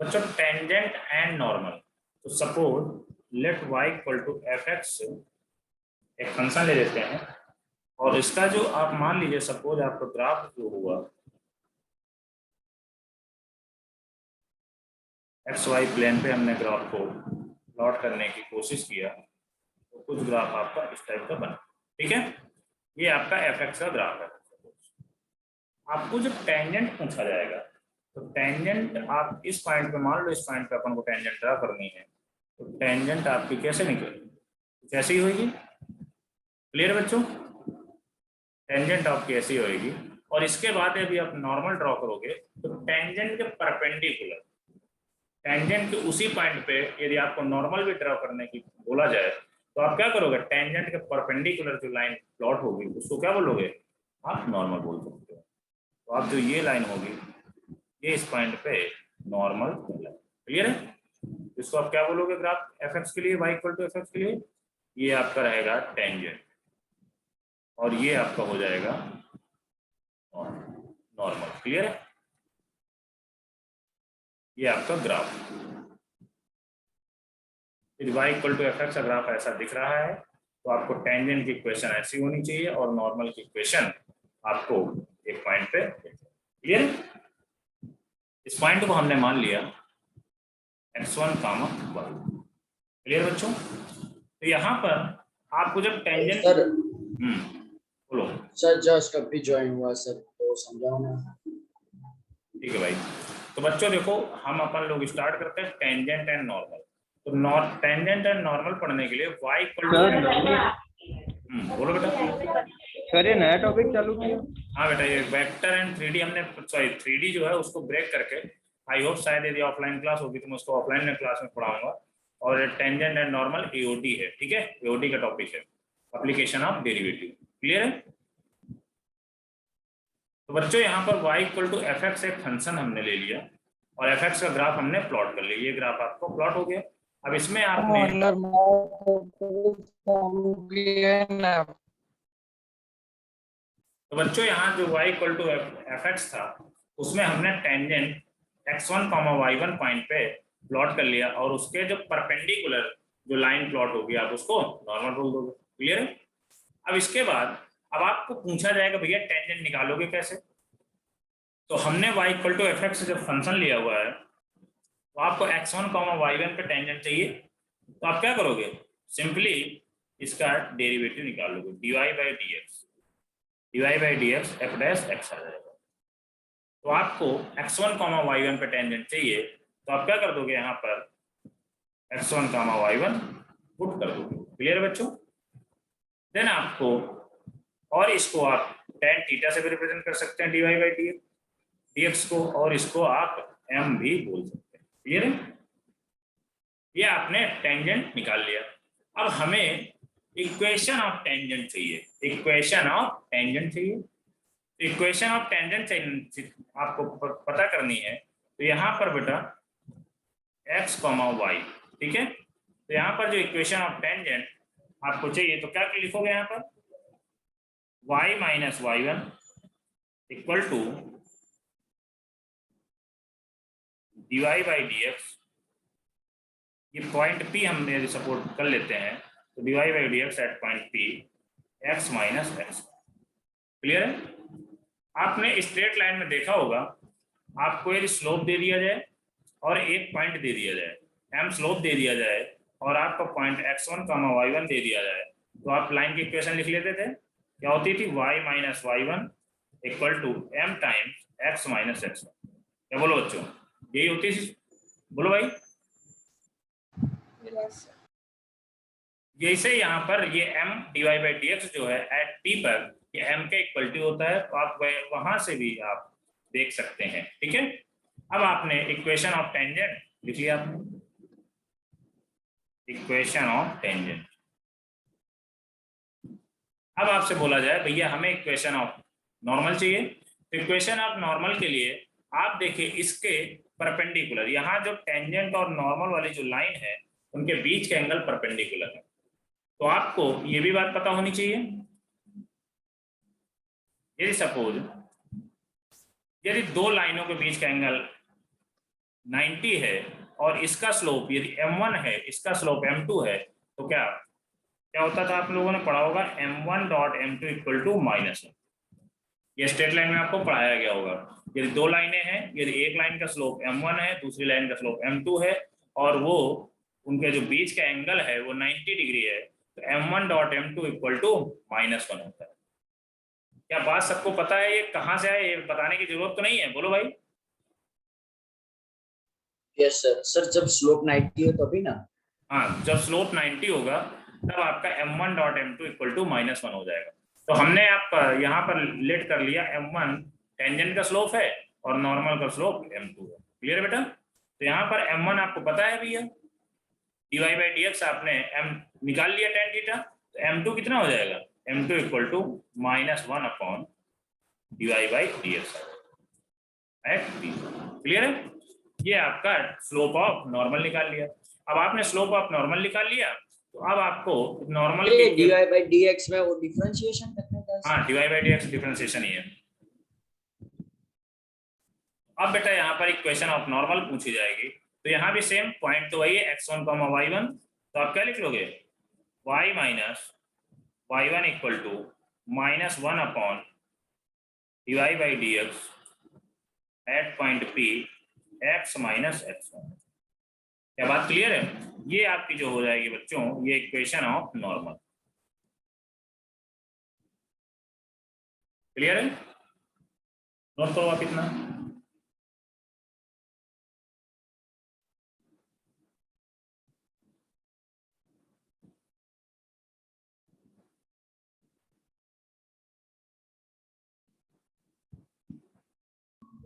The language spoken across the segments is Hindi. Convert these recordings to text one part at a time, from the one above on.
बच्चों टेंजेंट एंड नॉर्मल। तो suppose let y equal to F X, एक फंक्शन ले लेते हैं और इसका जो आप मान लीजिए सपोज आपका ग्राफ जो हुआ एक्स वाई प्लेन पे, हमने ग्राफ को प्लॉट करने की कोशिश किया तो कुछ ग्राफ आपका इस टाइप का बना। ठीक है, ये आपका एफ एक्स का ग्राफ है। आपको जब टेंजेंट पूछा जाएगा तो टेंजेंट आप इस पॉइंट पे, मान लो इस पॉइंट पे अपन को टेंजेंट ड्रा करनी है, तो टेंजेंट आपकी कैसे निकलेगी, कैसी होगी? क्लियर बच्चों? टेंजेंट आपकी ऐसी होगी और इसके बाद यदि आप नॉर्मल ड्रॉ करोगे तो टेंजेंट के परपेंडिकुलर, टेंजेंट के उसी पॉइंट पे यदि आपको नॉर्मल भी ड्रॉ करने की बोला जाए तो आप क्या करोगे? टेंजेंट के परपेंडिकुलर जो लाइन प्लॉट होगी उसको क्या बोलोगे? आप नॉर्मल बोल सकते हो। तो आप जो ये लाइन होगी ये इस पॉइंट पे नॉर्मल। क्लियर है? इसको आप क्या बोलोगे ग्राफ एफ एक्स के लिए, y equal to F X के लिए? ये आपका रहेगा टेंजेंट और ये आपका हो जाएगा नॉर्मल। क्लियर है? ये आपका ग्राफ, यदि y equal to F X का ग्राफ ऐसा दिख रहा है तो आपको टेंजेंट की इक्वेशन ऐसी होनी चाहिए और नॉर्मल की इक्वेशन आपको एक पॉइंट पे। क्लियर? इस पॉइंट को हमने मान लिया x1, y। क्लियर बच्चों? तो यहाँ पर आपको जब टेंजेंट सर बोलो सर जस्ट अभी ज्वाइन हुआ सर, तो समझाओ ना। ठीक है भाई। तो बच्चों देखो, हम अपन लोग स्टार्ट करते हैं टेंजेंट एंड नॉर्मल। तो टेंजेंट एंड नॉर्मल पढ़ने के लिए y इक्वल टू, बोलो बेटा। सर ये नया टॉपिक चालू किया? हाँ बेटा, ये वेक्टर एंड 3D हमने, सॉरी 3D जो है उसको ब्रेक करके, आई होप शायद यदि ऑफलाइन क्लास होगी तो मैं उसको ऑफलाइन में क्लास में पढ़ाऊंगा। और टेंजेंट एंड नॉर्मल एओडी है। ठीक है, एओडी का टॉपिक है, एप्लीकेशन ऑफ डेरिवेटिव। क्लियर है? तो बच्चों यहाँ पर y equal to F X एक फंक्शन हमने ले लिया और एफ एक्स का ग्राफ हमने प्लॉट कर लिया। ये ग्राफ आपको प्लॉट हो गया। अब इसमें आपने, तो बच्चों यहाँ जो y equal to F X था उसमें हमने टेंजेंट x1, y1 पॉइंट पे प्लॉट कर लिया और उसके जो परपेंडिकुलर जो लाइन प्लॉट होगी आप उसको नॉर्मल बोल दोगे। क्लियर है? अब इसके बाद अब आपको पूछा जाएगा भैया टेंजेंट निकालोगे कैसे? तो हमने y equal to F X जब फंक्शन लिया हुआ है तो आपको x1, y1 पे टेंजेंट चाहिए, तो आप क्या करोगे? सिंपली इसका डेरिवेटिव निकाल लोगे, dy by d x f dash x आ जाएगा। तो आपको x1, y1 पे टेंजेंट चाहिए तो आप क्या कर दोगे? यहाँ पर x1, y1 पुट कर दोगे। क्लियर बच्चों? देन आपको, और इसको आप tan थीटा से भी रिप्रेजेंट कर सकते हैं dy बाई dx को, और इसको आप m भी बोल सकते हैं। क्लियर है? ये आपने टेंजेंट निकाल लिया। अब हमें इक्वेशन ऑफ टेंजेंट चाहिए, इक्वेशन ऑफ टेंजेंट चाहिए। इक्वेशन ऑफ टेंजेंट आपको पता करनी है तो यहाँ पर बेटा x, y, ठीक है। तो यहाँ पर जो इक्वेशन ऑफ टेंजेंट आपको चाहिए तो क्या लिखोगे यहाँ पर? y minus y1 equal to dy by dx। ये पॉइंट P हमने सपोर्ट कर लेते हैं तो dy by dx at point P x minus x। Clear है? आपने स्ट्रेट लाइन में देखा होगा, आपको यदि स्लोप दे दिया जाए और एक पॉइंट दे दिया जाए, m स्लोप दे दिया जाए और आपका पॉइंट x1, y1 दे दिया जाए तो आप लाइन की इक्वेशन लिख लेते थे। क्या होती थी? y minus y1 equal to m times x minus x। क्या बोलो बच्चों? यही होती थी, बोलो भाई। जैसे यहाँ पर ये m dy बाई dx जो है एट p पर ये m के इक्वल टू होता है, तो आप वहां से भी आप देख सकते हैं। ठीक है? अब आपने इक्वेशन ऑफ टेंजेंट लिख लिया, आपने इक्वेशन ऑफ टेंजेंट। अब आपसे बोला जाए भैया हमें इक्वेशन ऑफ नॉर्मल चाहिए, तो इक्वेशन ऑफ नॉर्मल के लिए आप देखिए इसके परपेंडिकुलर, यहाँ जो टेंजेंट और नॉर्मल वाली जो लाइन है उनके बीच के एंगल परपेंडिकुलर है। तो आपको ये भी बात पता होनी चाहिए, यदि सपोज यदि दो लाइनों के बीच का एंगल 90 है और इसका स्लोप यदि m1 है, इसका स्लोप m2 है, तो क्या क्या होता था, आप लोगों ने पढ़ा होगा m1 dot m2 equal to -1। ये स्ट्रेट लाइन में आपको पढ़ाया गया होगा। यदि दो लाइनें हैं, यदि एक लाइन का स्लोप m1 है, दूसरी लाइन का स्लोप m2 है, और वो उनके जो बीच का एंगल है वो 90 डिग्री है, तो m1 dot m2 equal to -1 होता है। क्या बात सबको पता है? ये कहाँ से आए, ये बताने की जरूरत तो नहीं है, बोलो भाई। Yes sir. सर जब स्लोप 90 हो तभी ना। हाँ, जब स्लोप 90 होगा तब आपका m1 dot m2 equal to -1 हो जाएगा। तो हमने आप यहाँ पर लेट कर लिया m1 टेंजेंट का स्लोप है और नॉर्मल का स्लोप m2 है। क्लियर बेटा? तो यहाँ पर m1 आपको पता है भैया, dy बाई dx आपने m निकाल लिया tan थीटा, तो m2 कितना हो जाएगा, m2 equal to -1 upon dy by dx। Clear है? ये आपका स्लोप ऑफ नॉर्मल निकाल लिया। अब आपने स्लोप ऑफ नॉर्मल निकाल लिया, तो अब आपको नॉर्मल ये dy by dx में वो डिफरेंशिएशन करने का। हाँ, dy बाई dx डिफरेंशिएशन ही है। अब बेटा यहाँ पर एक क्वेश्चन ऑफ नॉर्मल पूछी जाएगी, तो यहाँ भी सेम पॉइंट तो वही है x1, y1, तो आप क्या लिख लोगे, y minus y1 equal to -1 upon dy by dx at point P x minus x1। क्या बात क्लियर है? ये आपकी जो हो जाएगी बच्चों, ये इक्वेशन ऑफ नॉर्मल। क्लियर है? नोट करो आप इतना।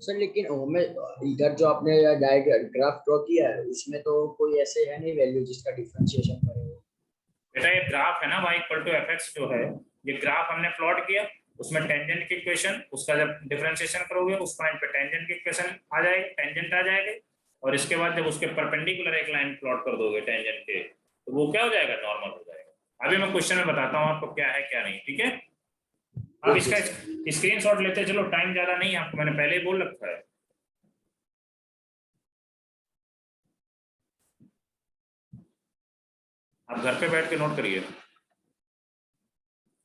सर लेकिन में इधर जो आपने ग्राफ ड्रॉ किया है उसमें तो कोई ऐसे है नहीं वैल्यू जिसका डिफरेंशिएशन करे। बेटा ये ग्राफ है ना y इक्वल टू fx जो है, ये ग्राफ हमने प्लॉट किया, उसमें टेंजेंट की इक्वेशन, उसका जब डिफरेंशिएशन करोगे उस पॉइंट पे टेंजेंट की इक्वेशन आ जाएगी, टेंजेंट आ जाएगी, और इसके बाद जब उसके परपेंडिकुलर एक लाइन प्लॉट कर दोगे टेंजेंट के, तो वो क्या हो जाएगा, नॉर्मल हो जाएगा। अभी मैं क्वेश्चन में बताता हूँ आपको क्या है क्या नहीं, ठीक है? अब इसका स्क्रीनशॉट लेते चलो, टाइम ज्यादा नहीं है, आपको मैंने पहले ही बोल रखा है। आप घर पे बैठ के नोट करिए।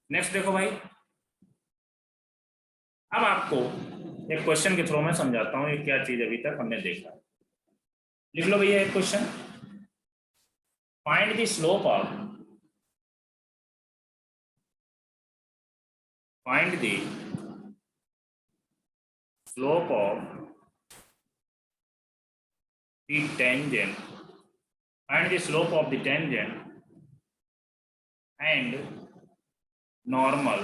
नेक्स्ट देखो भाई, अब आपको एक क्वेश्चन के थ्रू में समझाता हूँ ये क्या चीज अभी तक हमने देखा। लिख लो भैया एक question, find the slope of the tangent, find the slope of the tangent and normal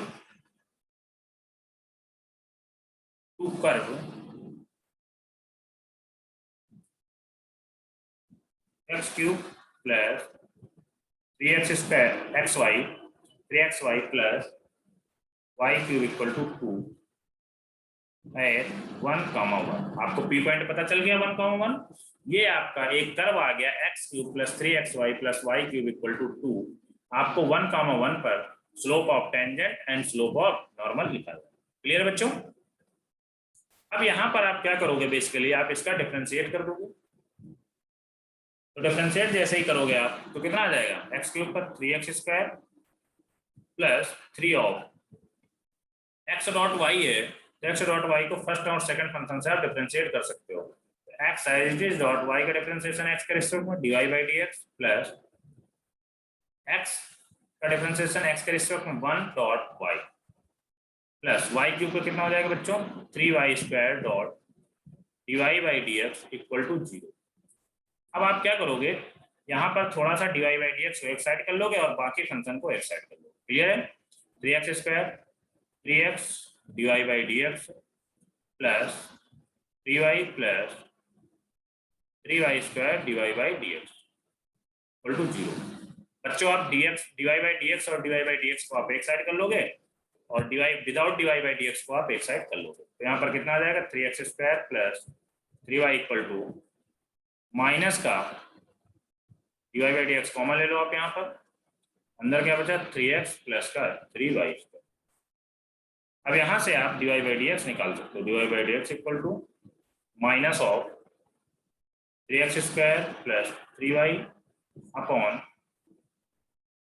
to curve x cube plus 3x square xy 3xy plus y cube equal to 2 at 1,1। आपको पी पॉइंट पता चल गया 1,1। ये आपका एक कर्व आ गया x cube plus 3xy plus y cube equal to 2। आपको 1,1 पर slope of tangent and slope of normal निकालना है। क्लियर बच्चों? अब यहाँ पर आप क्या करोगे, बेसिकली आप इसका डिफरेंशिएट कर दोगे। तो डिफरेंशिएट जैसे ही करोगे आप, तो कितना आ जाएगा, x क्यूब पर 3x square plus 3 of x dot y है, x डॉट y को फर्स्ट और सेकंड फंक्शन से आप डिफरेंशिएट कर सकते हो। x as it is dot y का डिफरेंशिएशन x के रिस्पेक्ट में dy by dx plus x का डिफरेंशिएशन x के रिस्पेक्ट में 1 dot y plus y cube का कितना हो जाएगा बच्चों, 3y square dot dy by dx equal to 0। अब आप क्या करोगे, यहाँ पर थोड़ा सा dy बाई dx को एक साइड कर लोगे और बाकी फंक्शन को एक साइड कर लोगे। क्लियर है? 3x square 3x dy by dx plus 3y plus 3y square dy by dx equal to 0। बच्चों आप dy बाई dx और dy बाई dx को आप एक साइड कर लोगे और विदाउट dy बाई dx को आप एक साइड कर लोगे, तो यहाँ पर कितना आ जाएगा, 3x square plus 3y equal to minus का dy बाई dx कॉमन ले लो आप, यहाँ पर अंदर क्या बचा, 3x प्लस का 3y। अब यहाँ से आप dy बाई dx निकाल सकते हो, dy by dx equal to minus of 3x square plus 3y upon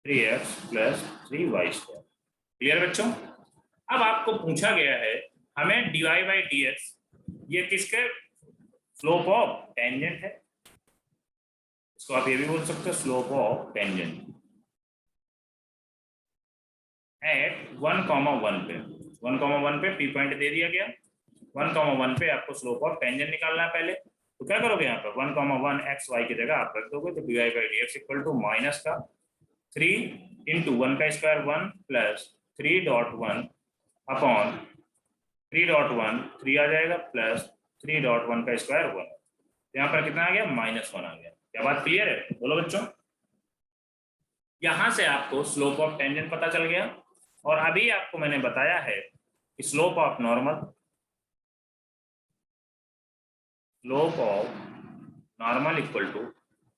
3x plus 3y square. Clear बच्चों? अब आपको पूछा गया है हमें dy बाई dx, ये किसके स्लोप ऑफ टेंजेंट है, इसको आप ये भी बोल सकते हो स्लोप ऑफ टेंजेंट एट 1,1 पे। 1,1 पे पी पॉइंट दे दिया गया, 1,1 पे आपको स्लोप ऑफ टेंजेंट निकालना है पहले। तो क्या करोगे यहाँ पर 1,1 एक्स वाई की जगह आप रख दोगे, तो dy by dx equal to minus का 3 इंटू 1 का स्क्वायर 1 प्लस 3.1 अपॉन 3.1 3 आ जाएगा प्लस 3.1 का स्क्वायर 1। यहाँ पर कितना आ गया -1 आ गया। क्या बात क्लियर है? बोलो बच्चों। यहां से आपको स्लोप ऑफ टेंजेंट पता चल गया, और अभी आपको मैंने बताया है कि slope of normal equal to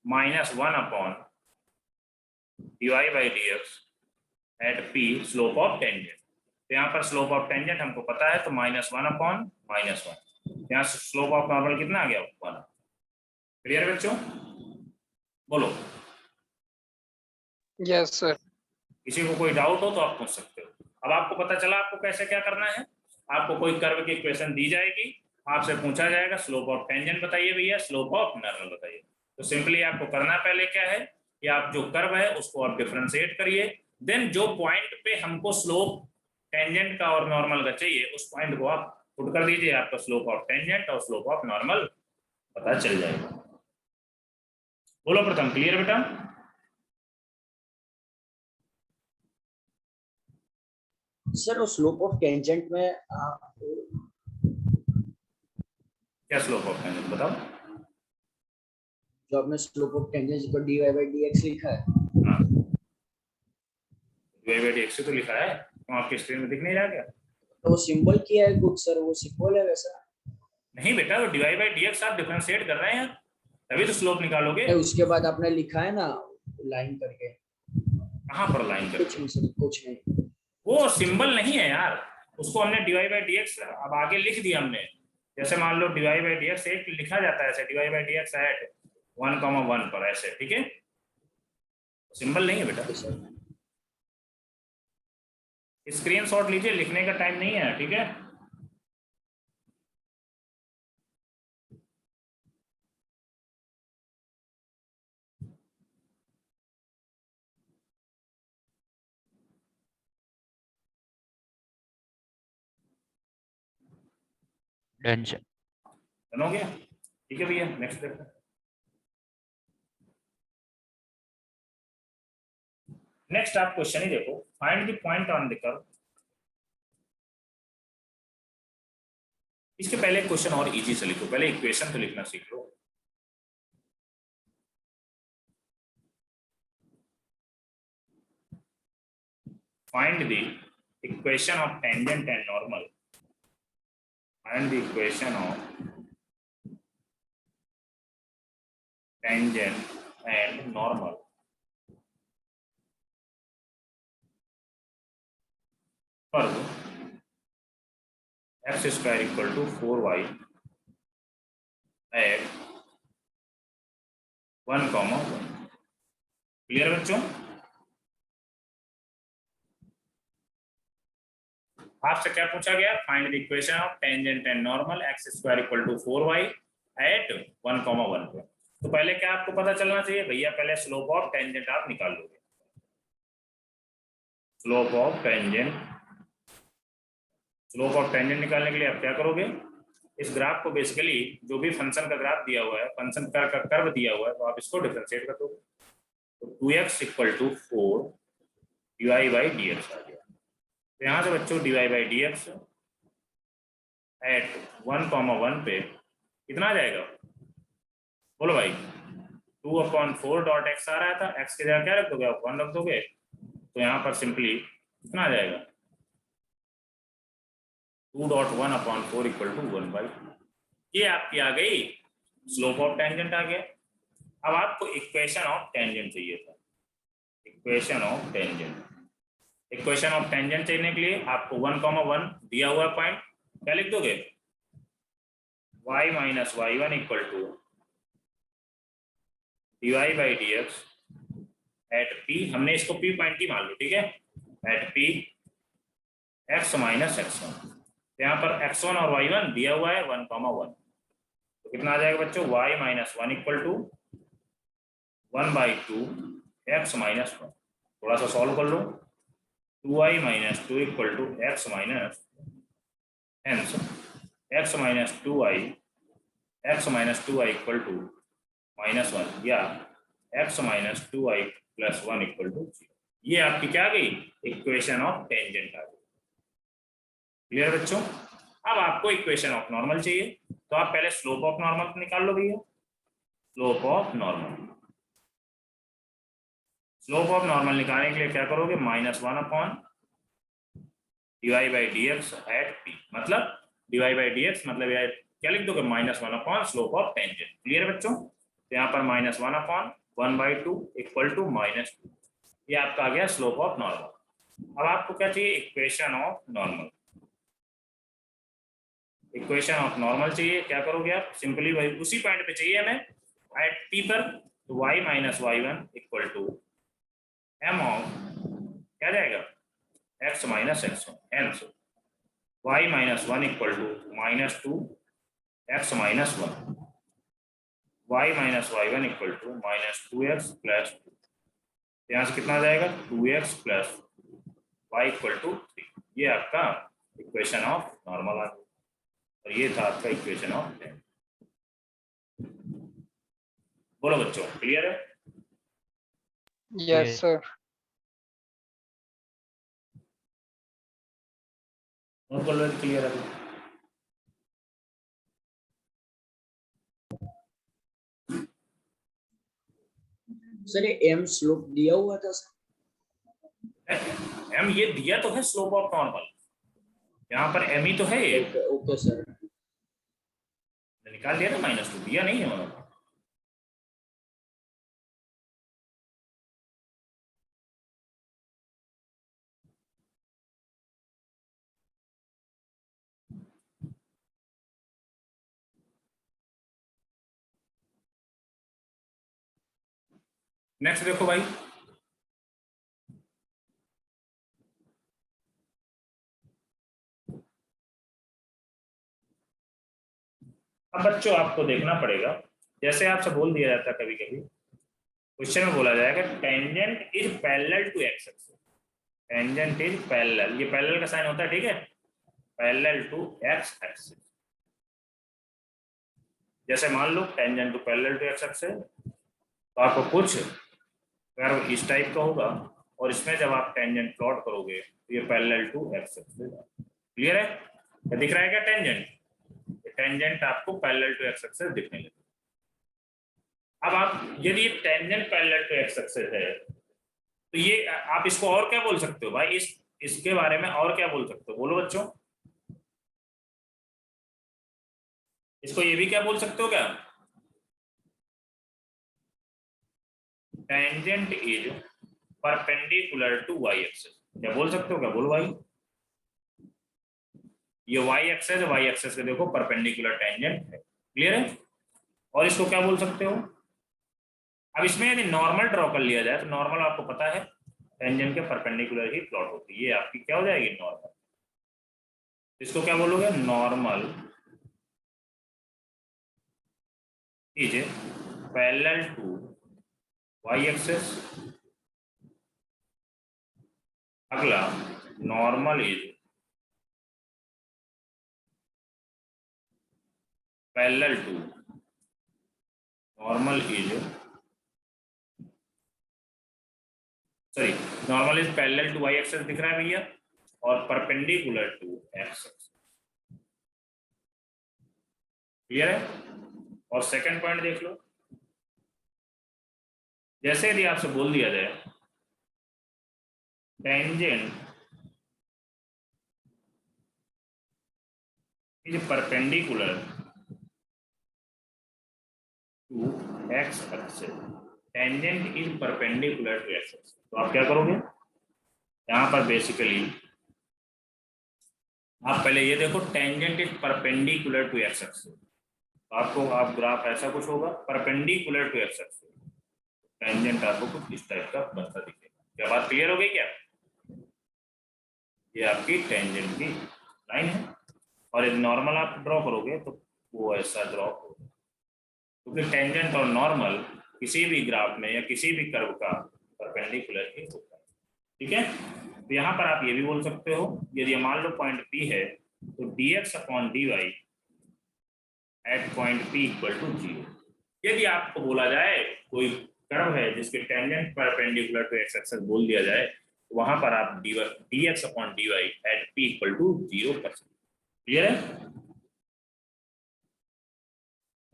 -1 upon dy by dx at p slope of tangent. तो यहाँ पर स्लोप ऑफ टेंजेंट हमको पता है, तो -1 अपॉन -1, यहाँ से स्लोप ऑफ नॉर्मल कितना आ गया 1। क्लियर बच्चों? बोलो। Yes sir. किसी को कोई डाउट हो तो आप पूछ सकते हो। अब आपको पता चला आपको कैसे क्या करना है। आपको कोई कर्व की इक्वेशन दी जाएगी, आपसे पूछा जाएगा स्लोप ऑफ टेंजेंट बताइए भैया, स्लोप ऑफ नॉर्मल बताइए। तो सिंपली आपको करना पहले क्या है कि आप जो कर्व है उसको आप डिफरेंशिएट करिए, देन जो पॉइंट पे हमको स्लोप टेंजेंट का और नॉर्मल का चाहिए उस पॉइंट को आप पुट कर दीजिए, आपका स्लोप ऑफ टेंजेंट और स्लोप ऑफ नॉर्मल पता चल जाएगा। बोलो प्रथम, क्लियर बेटा? सर वो स्लोप ऑफ टेंजेंट में क्या स्लोप ऑफ टेंजेंट बताओ? जो आपने स्लोप ऑफ टेंजेंट को dy बाई dx लिखा है, हाँ, dy बाई dx से तो लिखा है, तो आपके स्क्रीन में दिख नहीं रहा क्या? तो वो सिंबल किया है कुछ सर, वो सिंबल है वैसा? नहीं बेटा, वो dy बाई dx आप डिफरेंशिएट कर रहे हैं तभी तो स्लोप निकालोगे। उसके बाद आपने लिखा है ना लाइन करके। कहाँ पर लाइन करके? कुछ नहीं सर, कुछ नहीं। वो सिंबल नहीं है यार, उसको हमने dy बाई dx अब आगे लिख दिया हमने। जैसे मान लो dy बाई dx एक लिखा जाता है ऐसे, dy बाई dx एट 1,1 पर ऐसे, ठीक है? सिंबल नहीं है बेटा। स्क्रीनशॉट लीजिए, लिखने का टाइम नहीं है, ठीक है? डन हो गया? ठीक है भैया, नेक्स्ट देखते हैं। नेक्स्ट आप क्वेश्चन ही देखो, find the point on the curve. इसके पहले क्वेश्चन और इजी से लिखो, पहले इक्वेशन तो लिखना सीख लो। Find the equation of tangent and normal, find the equation of tangent and normal for x square equal to 4y at 1,1। Clear बच्चों? आपसे क्या पूछा गया? Find the equation of tangent and normal x square equal to 4y at 1,1 पे। तो पहले क्या आपको पता चलना चाहिए भैया? पहले स्लोप ऑफ टेंजेंट आप निकाल लोगे। स्लोप ऑफ टेंजेंट निकालने के लिए आप क्या करोगे? इस ग्राफ को बेसिकली जो भी फंक्शन का ग्राफ दिया हुआ है, फंक्शन का कर्व दिया हुआ है, तो आप इसको डिफरेंशिएट कर दोगे। तो 2x equal to 4 dy by dx आ गया। तो यहाँ से बच्चों dy बाई dx एट 1,1 पे कितना आ जाएगा? बोलो भाई। 2/4 डॉट x आ रहा था, x की जगह क्या रख दोगे आप? 1 रख दोगे। तो यहाँ पर सिंपली कितना आ जाएगा? 2.1/4 इक्वल टू 1/2। ये आपकी आ गई स्लोप ऑफ टेंजेंट आ गया। अब आपको इक्वेशन ऑफ टेंजेंट चाहिए था। इक्वेशन ऑफ टेंजेंट चाहिए के लिए आपको 1,1 दिया हुआ पॉइंट क्या लिख दोगे? y minus y1 equal to dy by d x at p, हमने इसको पी पॉइंट ही मान लो, ठीक है, at p x minus x one. यहाँ पर x1 और y1 दिया हुआ है 1, 1, तो कितना आ जाएगा बच्चों, y minus one equal to 1/2 x minus one. थोड़ा सा सॉल्व कर लो, 2y minus two equal to x minus hence x minus 2y equal to minus one, या x minus 2y plus one equal to 0। ये आपकी क्या आ गई, इक्वेशन ऑफ टेंजेंट आ गई। क्लियर बच्चों। अब आपको इक्वेशन ऑफ नॉर्मल चाहिए, तो आप पहले स्लोप ऑफ नॉर्मल निकाल लो भैया। Slope of normal, slope of normal निकालने के लिए क्या करोगे, -1 upon dy by d x at p, मतलब dy बाई डी एक्स मतलब यार क्या लिख दोगे, -1 upon slope of tangent. Clear बच्चों। तो यहाँ पर -1 अपॉन 1/2 इक्वल टू -2, ये आपका आ गया स्लोप ऑफ नॉर्मल। अब आपको क्या चाहिए, equation of normal. Equation of normal चाहिए, क्या करोगे आप, सिंपली वही उसी पॉइंट पे चाहिए हमें एट पी पर, तो y minus y1 equal to m of क्या जाएगा, x minus x1, hence y minus one equal to -2 x minus one, y minus y1 equal to -2x plus 2। यहाँ से कितना आ जाएगा, 2x plus y equal to 3। ये आपका इक्वेशन ऑफ नॉर्मल आ गया, और ये था आपका इक्वेशन ऑफ टेंजेंट। बोलो बच्चों, क्लियर है। Yes sir. नोट कर लो, क्लियर है। सर ये एम स्लोप दिया हुआ था सर, एम ये दिया तो है स्लोप ऑफ नॉर्मल, यहाँ पर एम ही तो है ये, ओके सर। निकाल दिया ना, -2 दिया नहीं है वहां। नेक्स्ट देखो भाई, अब बच्चों आपको देखना पड़ेगा, जैसे आपसे बोल दिया जाता है कभी कभी क्वेश्चन में बोला जाएगा tangent is parallel to x axis, tangent is parallel, ये पैरेलल का साइन होता है, ठीक है, पैरेलल टू एक्स एक्सिस। जैसे मान लो tangent to parallel to x axis, तो आपको कुछ कर्व इस टाइप का होगा, और इसमें जब आप टेंजेंट प्लॉट करोगे तो ये parallel to x axis. Clear है, क्या दिख रहा है क्या, टेंजेंट, टेंजेंट आपको पैरेलल टू एक्स एक्सिस दिखने लगे। अब आप यदि tangent parallel to x axis है, तो ये आप इसको और क्या बोल सकते हो भाई, इसके बारे में और क्या बोल सकते हो, बोलो बच्चों। इसको ये भी क्या बोल सकते हो क्या, tangent is perpendicular to y axis, क्या बोल सकते हो क्या, बोलो भाई। ये वाई एक्सिस है, वाई एक्सिस के देखो परपेंडिकुलर टेंजेंट है। क्लियर है। और इसको क्या बोल सकते हो, अब इसमें यदि नॉर्मल ड्रॉ कर लिया जाए, तो नॉर्मल आपको पता है टेंजेंट के परपेंडिकुलर ही प्लॉट होती है, ये आपकी क्या हो जाएगी, नॉर्मल। इसको क्या बोलोगे, normal is parallel to y axis. अगला normal is parallel to, normal is sorry normal is parallel to y axis दिख रहा है भैया, और perpendicular to x axis. Clear है। और सेकंड पॉइंट देख लो, जैसे यदि आपसे बोल दिया जाए tangent is perpendicular to x axis, tangent is perpendicular to x axis, तो आप क्या करोगे, यहाँ पर बेसिकली आप पहले ये देखो tangent is perpendicular to x axis, तो आपको आप ग्राफ ऐसा कुछ होगा perpendicular to x axis, tangent आपको कुछ इस टाइप का बनता दिखेगा। क्या बात क्लियर हो गई क्या? ये आपकी टेंजेंट की लाइन है और यदि नॉर्मल आप ड्रॉ करोगे तो वो ऐसा ड्रॉ होगा, क्योंकि टेंजेंट और नॉर्मल किसी भी ग्राफ में या किसी भी कर्व का परपेंडिकुलर ही होता है। ठीक है, तो यहाँ पर आप ये भी बोल सकते हो, यदि मान लो पॉइंट P है तो dx upon dy at point P equal to 0। यदि आपको बोला जाए कोई कर्व है जिसके tangent perpendicular to x axis बोल दिया जाए, तो वहां पर आप dx upon dy at P equal to 0 कर सकते। क्लियर है?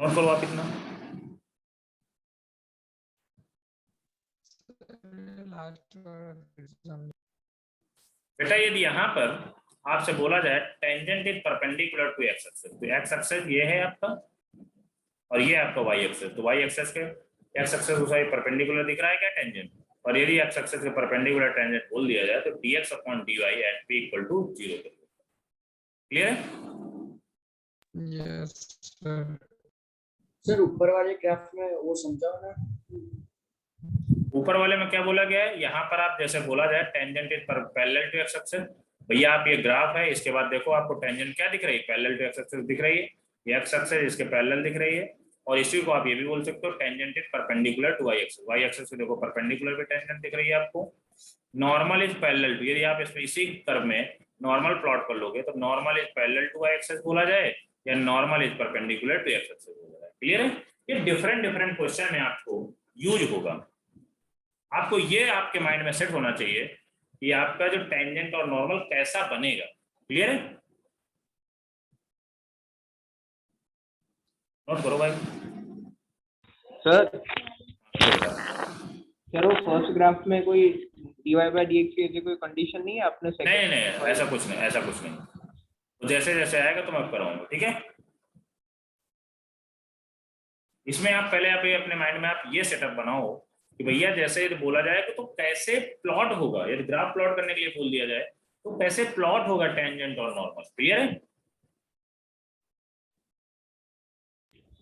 नोट करो आप इतना। बेटा यदि यहाँ पर आपसे बोला जाए tangent is perpendicular to x axis, तो एक्स एक्सिस ये है आपका और ये आपका वाई एक्सिस, तो वाई एक्सिस के एक्स एक्सिस को परपेंडिकुलर दिख रहा है क्या टेंजेंट, और यदि एक्स एक्सिस के परपेंडिकुलर टेंजेंट बोल दिया जाए तो dx upon dy at p equal to 0। Clear है? Yes sir. सर ऊपर वाले ग्राफ में वो समझाओ ना। ऊपर वाले में क्या बोला गया है, यहाँ पर आप जैसे बोला जाए tangent is parallel to x axis, भैया आप ये ग्राफ है इसके बाद देखो आपको टेंजेंट क्या दिख रही है, पैरेलल टू एक्स एक्सिस दिख रही है, ये एक्स एक्सिस इसके पैरेलल दिख रही है, और इसी को आप ये भी बोल सकते हो tangent is perpendicular to y axis, y axis को देखो परपेंडिकुलर भी टेंजेंट दिख रही है आपको। नॉर्मल इज पैरेलल टू, यदि आप इसमें इसी कर्व में नॉर्मल प्लॉट कर लोगे तो normal is parallel to y axis बोला जाए या normal is perpendicular to x axis बोला जाए। क्लियर है? ये डिफरेंट डिफरेंट क्वेश्चन में आपको यूज होगा, आपको ये आपके माइंड में सेट होना चाहिए कि आपका जो टेंजेंट और नॉर्मल कैसा बनेगा। क्लियर है? नोट करो भाई। सर सर वो फर्स्ट ग्राफ में कोई dy by dx की ऐसी कोई कंडीशन नहीं है आपने नहीं नहीं ऐसा कुछ नहीं, ऐसा कुछ नहीं, तो जैसे जैसे आएगा तो मैं कराऊंगा। ठीक है, इसमें आप पहले आप ये अपने माइंड में आप ये सेटअप बनाओ कि भैया जैसे यदि बोला जाए तो कैसे प्लॉट होगा, यदि ग्राफ प्लॉट करने के लिए बोल दिया जाए तो कैसे प्लॉट होगा टेंजेंट और नॉर्मल। क्लियर है?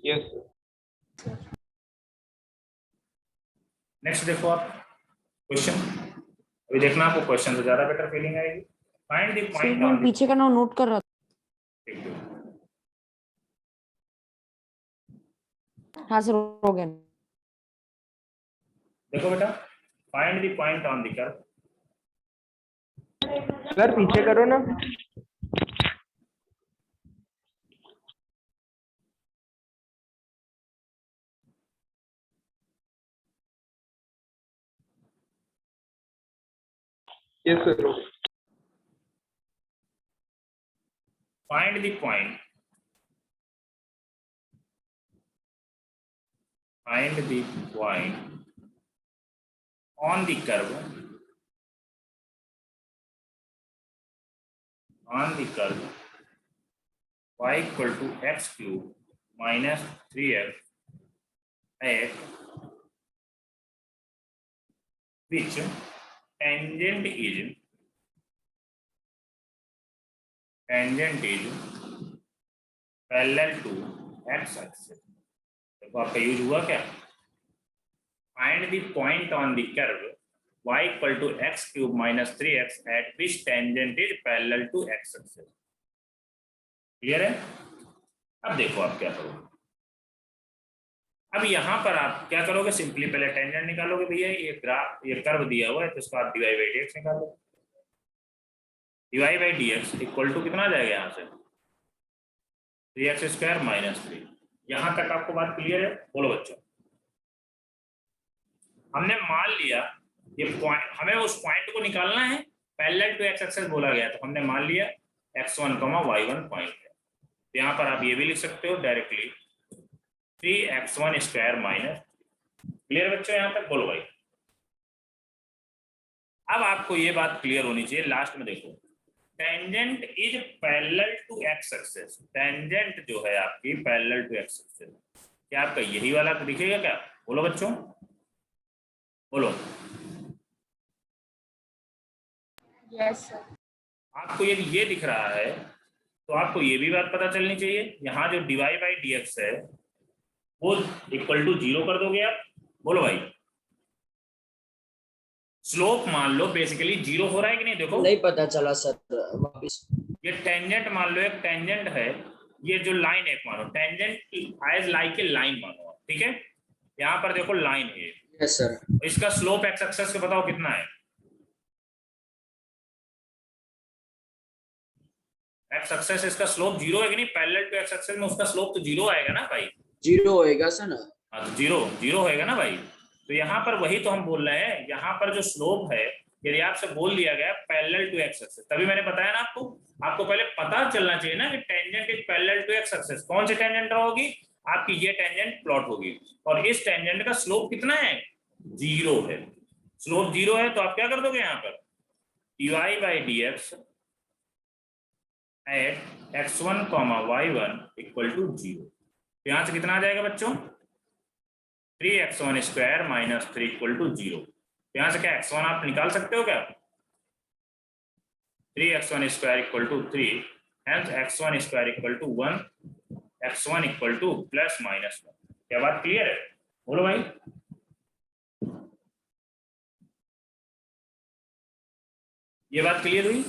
यस। नेक्स्ट देखो आप क्वेश्चन, अभी देखना आपको क्वेश्चन से ज्यादा बेटर फीलिंग आएगी। फाइंड द पॉइंट ऑन पीछे का नाम नोट कर रहा था। हाँ सर हो गया। देखो बेटा, find the point on the curve. Sir पीछे करो ना। Yes sir. Find the point. Find the point on the curve. On the curve y equal to x cube minus 3x at which tangent is parallel to x axis। देखो आपका यूज हुआ क्या, find the point on the curve y equal to x cube minus 3x at which tangent is parallel to x axis. Clear है? अब देखो आप क्या करोगे, अब यहाँ पर आप क्या करोगे, सिंपली पहले टेंजेंट निकालोगे। भैया ये ग्राफ, ये कर्व दिया हुआ है तो इसको आप dy बाई dx निकालो। dy by dx equal to कितना जाएगा यहाँ से 3x स्क्वायर माइनस 3। यहाँ तक आपको बात क्लियर है? बोलो बच्चों। हमने मान लिया ये पॉइंट, हमें उस पॉइंट को निकालना है, पैरेलल टू एक्स एक्सिस बोला गया तो हमने मान लिया x1, y1 पॉइंट है। तो यहाँ पर आप ये भी लिख सकते हो directly 3x1 square minus. Clear बच्चों यहाँ तक? बोलो भाई। अब आपको ये बात क्लियर होनी चाहिए, लास्ट में देखो tangent is parallel to x axis. Tangent जो है आपकी पैरेलल टू एक्स एक्सिस, क्या आपका यही वाला दिखेगा क्या? बोलो बच्चों, बोलो। Yes sir. आपको यदि ये दिख रहा है तो आपको ये भी बात पता चलनी चाहिए, यहाँ जो dy बाई dx है वो इक्वल टू 0 कर दोगे आप। बोलो भाई, स्लोप मान लो बेसिकली जीरो हो रहा है कि नहीं, देखो नहीं पता चला सर, वापस। ये टेंजेंट मान लो, एक टेंजेंट है, ये जो लाइन एक मानो tangent as like a line मानो आप, ठीक है, यहाँ पर देखो लाइन है, यस सर। इसका स्लोप एक्स एक्सेस के बताओ कितना है, एक्स एक्सेस इसका स्लोप जीरो है कि नहीं, पैरेलल टू एक्स एक्सेस में उसका स्लोप तो जीरो आएगा ना भाई, जीरो होएगा सर ना। हाँ तो जीरो जीरो होएगा ना भाई। तो यहाँ पर वही तो हम बोल रहे हैं, यहाँ पर जो स्लोप है, यदि आपसे बोल दिया गया पैरेलल टू एक्स एक्सेस, तभी मैंने बताया ना आपको, आपको पहले पता चलना चाहिए ना कि tangent is parallel to x axis, कौन सी टेंजेंट होगी आपकी, ये टेंजेंट प्लॉट होगी, और इस टेंजेंट का स्लोप कितना है, जीरो है, स्लोप जीरो है, तो आप क्या कर दोगे यहाँ पर dy by d x at x1 y1 equal to zero, यहाँ से कितना आ जाएगा बच्चों 3x1 square minus 3 equal to zero, यहाँ से क्या x1 आप निकाल सकते हो क्या, 3x1 square equal to 3, hence x1 square equal to 1, x1 equal to plus minus 1, क्या बात क्लियर है, बोलो भाई। ये बात क्लियर हुई।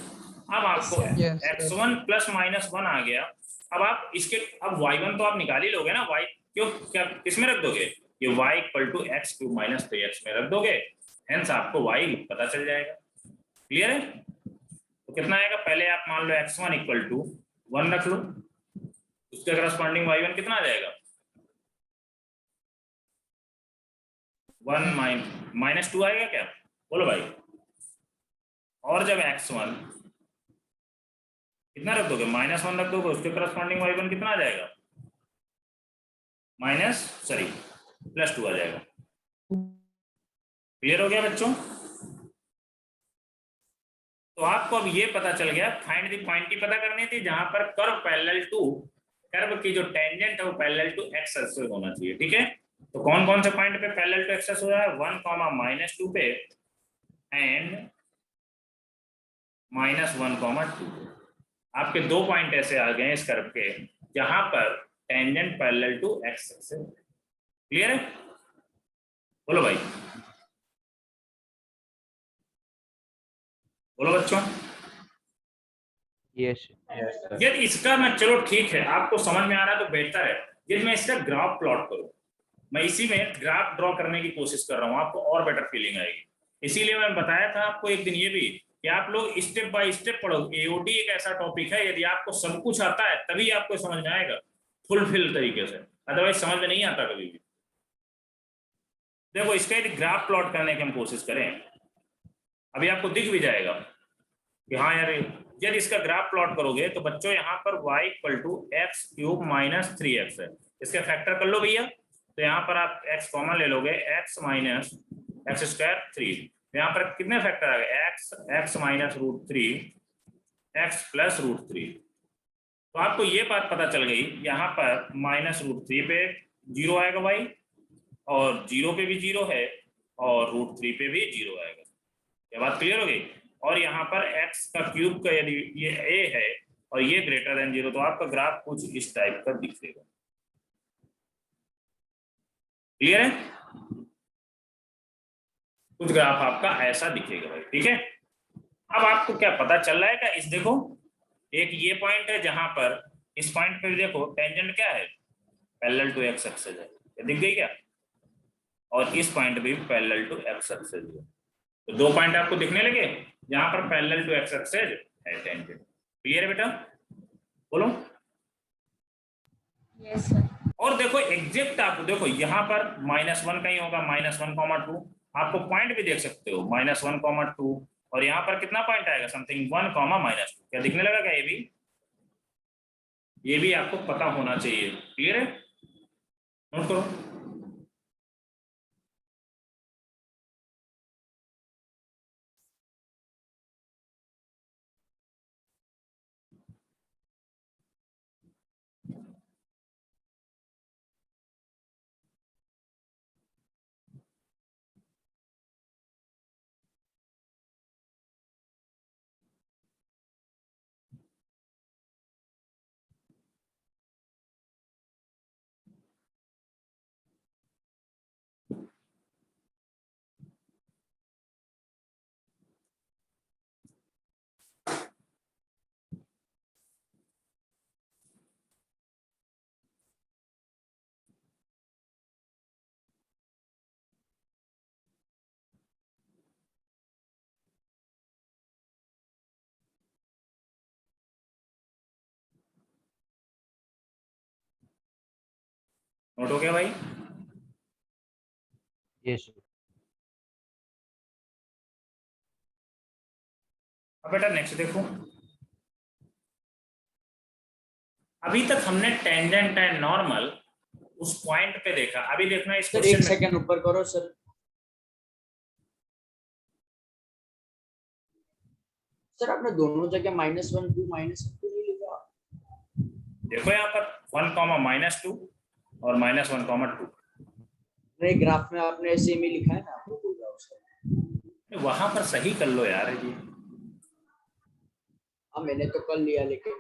अब आपको Yes, sir. x1 plus minus 1 आ गया, अब आप इसके अब y1 तो आप निकाल ही लोगे ना, y क्यों क्या किसमें रख दोगे, ये y equal to x cube minus 3x में रख दोगे, हेंस आपको y पता चल जाएगा, क्लियर है। तो कितना आएगा, पहले आप मान लो x1 इक्वल टू 1 रख लो, उसके करस्पॉन्डिंग y1 कितना आ जाएगा 1 माइनस 2 आएगा क्या, बोलो भाई, और जब x1 कितना रख दोगे -1 रख दोगे, उसके करस्पॉन्डिंग y1 कितना आ जाएगा +2 आ जाएगा, क्लियर हो गया बच्चों। तो आपको अब ये पता चल गया, फाइंड द पॉइंट ही पता करनी थी जहां पर कर्व पैरेलल टू, कर्व की जो टेंजेंट है वो पैरेलल टू एक्स एक्सिस होना चाहिए, ठीक है। तो कौन कौन से पॉइंट पे पैरेलल टू एक्स एक्सिस हो रहा है, 1, -2 पे एंड -1, 2, आपके दो पॉइंट ऐसे आ गए इस कर्व के जहां पर tangent parallel to x axis, clear है, बोलो भाई, बोलो बच्चों। Yes sir. यदि इसका मैं, चलो ठीक है आपको समझ में आ रहा है तो बेहतर है, यदि मैं इसका ग्राफ प्लॉट करूं, मैं इसी में ग्राफ ड्रॉ करने की कोशिश कर रहा हूं, आपको और बेटर फीलिंग आएगी, इसीलिए मैंने बताया था आपको एक दिन ये भी कि आप लोग स्टेप बाय स्टेप पढ़ो, एओडी एक ऐसा टॉपिक है यदि आपको सब कुछ आता है तभी आपको समझ में आएगा फुलफिल तरीके से, अदरवाइज समझ में नहीं आता कभी भी। देखो इसका यदि ग्राफ प्लॉट करने की हम कोशिश करें, अभी आपको दिख भी जाएगा कि हाँ यार, यदि इसका ग्राफ प्लॉट करोगे तो बच्चों यहाँ पर y equal to x cube minus 3x है, इसके फैक्टर कर लो भैया, तो यहाँ पर आप x कॉमन ले लोगे, x माइनस एक्स स्क्वायर 3, यहाँ पर कितने फैक्टर आ गए, x माइनस √3 x प्लस √3, तो आपको ये बात पता चल गई, यहाँ पर -√3 पे 0 आएगा y, और 0 पे भी 0 है, और √3 पे भी 0 आएगा, ये बात क्लियर हो गई। और यहाँ पर x का क्यूब का यदि ये a है और ये ग्रेटर देन 0, तो आपका ग्राफ कुछ इस टाइप का दिखेगा, क्लियर है, कुछ ग्राफ आपका ऐसा दिखेगा भाई, ठीक है। अब आपको क्या पता चल रहा है क्या, इस देखो एक ये पॉइंट है जहां पर इस पॉइंट पे देखो टेंजेंट क्या है, पैरेलल टू एक्स एक्सिस है, ये दिख गई क्या, और इस पॉइंट भी पैरेलल टू एक्स एक्सिस है, तो दो पॉइंट आपको दिखने लगे जहां पर पैरेलल टू एक्स एक्सिस है टेंजेंट, क्लियर है बेटा, बोलो। Yes sir. और देखो एग्जैक्ट आपको देखो यहाँ पर -1 कहीं होगा, -1, 2, आपको पॉइंट भी देख सकते हो -1, 2, और यहाँ पर कितना पॉइंट आएगा समथिंग 1, -2, क्या दिखने लगा क्या, ये भी आपको पता होना चाहिए, क्लियर है, नोट करो। नोट हो गया भाई? Yes sir. अब बेटा नेक्स्ट देखो, अभी तक हमने टेंजेंट एंड नॉर्मल उस पॉइंट पे देखा, अभी देखना इस सर एक क्वेश्चन में। सेकंड ऊपर करो सर। सर आपने दोनों जगह -1 2 -2 नहीं लिखा। देखो यहाँ पर 1, -2 और -1, 2। नहीं ग्राफ में आपने सेम ही लिखा है ना, आपको बोल रहा हूँ सर। वहां पर सही कर लो यार ये। हाँ मैंने तो कर लिया, लेकिन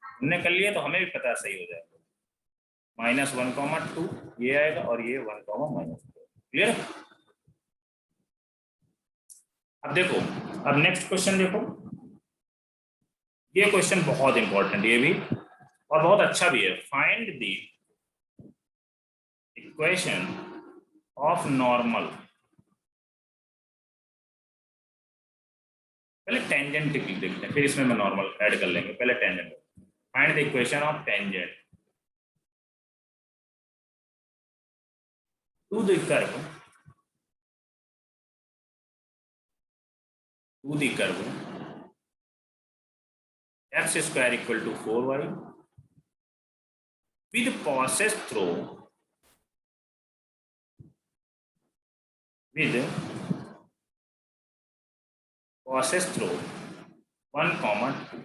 हमने कर लिया तो हमें भी पता सही हो जाएगा। -1, 2 ये आएगा और ये 1, -2। क्लियर? अब देखो, अब नेक्स्ट क्वेश्चन देखो, ये क्वेश्चन बहुत इंपॉर्टेंट ये भी और बहुत अच्छा भी है। Find the equation of normal. पहले टेंजेंट देखते हैं, फिर इसमें मैं नॉर्मल ऐड कर लेंगे। पहले tangent, find the equation of tangent to the curve x² = 4y with passes through 1, 2।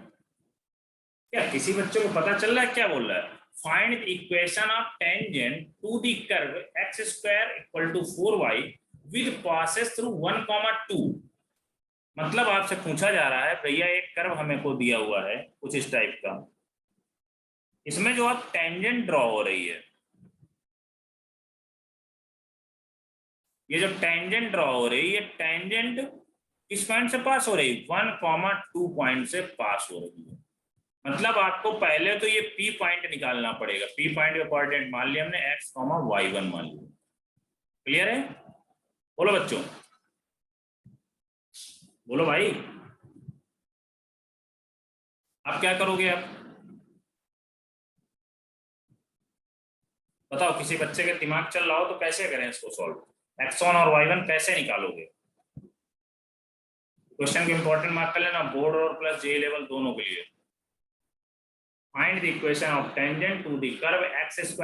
क्या किसी बच्चे को पता चल रहा है क्या बोल रहा है? Find the equation of tangent to the curve x² = 4y with passes through 1, 2। मतलब आपसे पूछा जा रहा है भैया एक कर्व हमें को दिया हुआ है कुछ इस टाइप का, इसमें जो आप टेंजेंट ड्रॉ हो रही है, ये जो टेंजेंट ड्रॉ हो रही है, ये टेंजेंट किस पॉइंट से पास हो रही है? 1, 2 पॉइंट से पास हो रही है। मतलब आपको पहले तो ये P पॉइंट निकालना पड़ेगा। P पॉइंट का कोऑर्डिनेट मान लिया हमने x, y1 मान लिया। क्लियर है? बोलो बच्चों, बोलो भाई, आप क्या करोगे? आप बताओ, किसी बच्चे के दिमाग चल रहा हो तो कैसे करें इसको सॉल्व? x1 और y1 कैसे निकालोगे? क्वेश्चन को इंपॉर्टेंट मार्क कर लेना, बोर्ड और प्लस जे लेवल दोनों के लिए। Find the equation of tangent to the curve x² =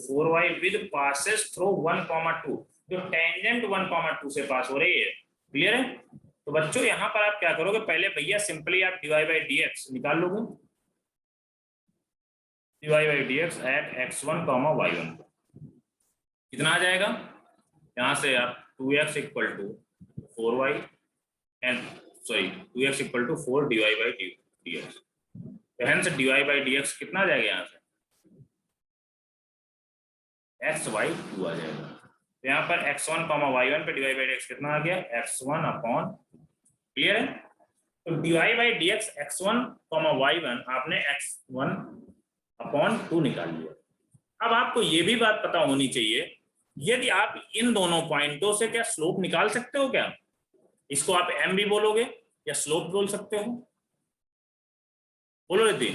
4y with passes through 1, 2। जो टेंजेंट 1, 2 से पास हो रही है। क्लियर है? तो बच्चों यहाँ पर आप क्या करोगे? पहले भैया सिंपली आप dy/dx निकाल लोगे। dy/dx एट x1, y1 कितना आ जाएगा? यहाँ से आप 2x = 4y and 2x = 4 dy/dx। तो हेंस dy/dx कितना आ जाएगा? यहाँ से x/2 आ जाएगा। तो यहाँ पर x1, y1 पे dy/dx कितना आ गया? x1/। क्लियर है? तो dy/dx x1, y1 आपने x1/2 निकाल लिया। अब आपको ये भी बात पता होनी चाहिए, यदि आप इन दोनों पॉइंटों से क्या स्लोप निकाल सकते हो? क्या इसको आप m भी बोलोगे या स्लोप बोल सकते हो? बोलो रिद्धि,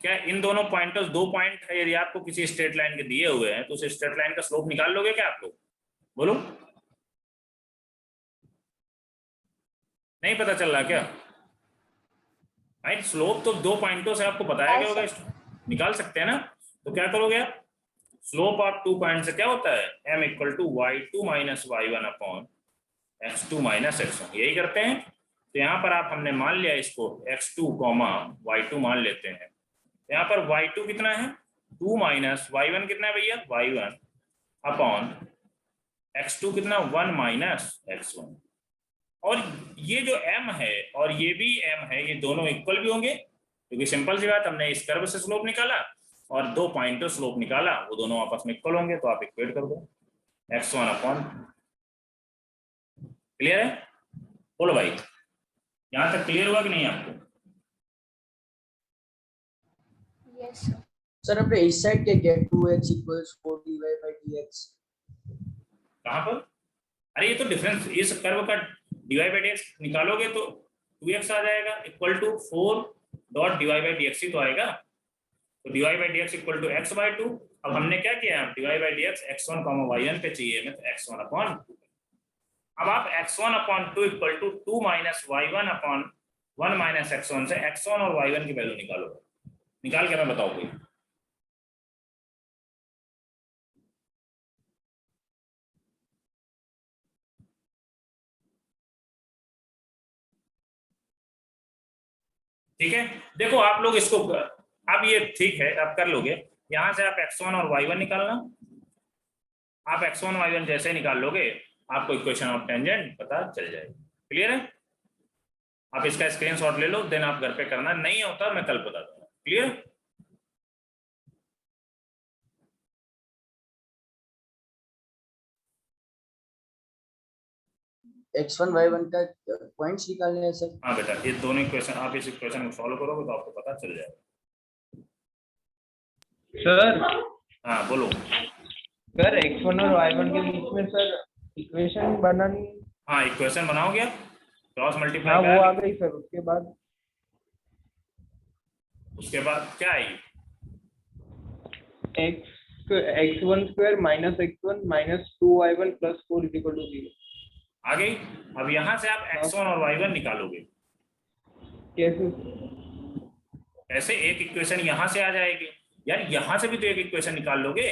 क्या इन दोनों पॉइंटर्स, 2 पॉइंट है, यदि आपको किसी स्ट्रेट लाइन के दिए हुए हैं तो उस स्ट्रेट लाइन का स्लोप निकाल लोगे क्या आप लोग? बोलो, नहीं पता चल रहा क्या? राइट, स्लोप तो 2 पॉइंटों से आपको बताया गया होगा, निकाल सकते हैं ना? तो क्या करोगे आप? स्लोप ऑफ 2 पॉइंट से क्या होता है? m = y2 - y1 x2 - x1, यही करते हैं। तो यहाँ पर आप हमने मान लिया इसको x2, y2 मान लेते हैं। यहाँ पर y2 कितना है? 2 - y1 कितना है भैया? y1 x2 कितना? 1 - x1। और ये जो m है और ये भी m है, ये दोनों इक्वल भी होंगे, क्योंकि सिंपल सी बात, हमने इस कर्व से स्लोप निकाला और 2 पॉइंटों स्लोप निकाला, वो दोनों आपस में इक्वल होंगे, तो आप इक्वेट कर दो x1/। क्लियर है? बोलो भाई, यहाँ तक क्लियर हुआ कि नहीं आपको? Yes sir. सर अपने इस साइड क्या किया? 2x = 4 dy/dx। कहाँ पर? अरे ये तो डिफरेंस, इस कर्व का dy/dx निकालोगे तो 2x आ जाएगा = 4 dy/dx ही तो आएगा। तो dy by d x equal to x by two. अब हमने क्या किया, dy by d x x1 y one पे चाहिए हमें, तो x1 अपॉन। अब आप x1 upon two equal to 2 minus y1 upon 1 minus x1 से x1 और y1 की वैल्यू निकालो। निकाल के मैं बताओ कोई। ठीक है, देखो आप लोग इसको, अब ये ठीक है, अब कर लोगे। यहां से आप x1 और y1 निकालना। आप x1 y1 जैसे निकाल लोगे आपको इक्वेशन ऑफ टेंजेंट पता चल जाएगी। क्लियर है? आप इसका स्क्रीनशॉट ले लो, देन आप घर पे करना, नहीं होता मैं कल बता दूंगा। क्लियर? x1 y1 का पॉइंट्स निकालने हैं सर। हाँ बेटा, ये दोनों इक्वेशन, आप इस इक्वेशन को सॉल्व करोगे तो आपको पता चल जाएगा। सर हाँ बोलो। सर x1 और y1 के बीच में सर इक्वेशन बनानी। हाँ इक्वेशन बनाओगे आप, क्रॉस हाँ मल्टीप्लाई वो आ करा, गई सर। उसके बाद क्या आएगी? x1 square minus x1 minus 2y1 plus 4 is equal to 0 आ गई। अब यहाँ से आप x1 और y1 निकालोगे। कैसे? ऐसे एक इक्वेशन यहाँ से आ जाएगी यार, यहाँ से भी तो एक इक्वेशन निकाल लोगे।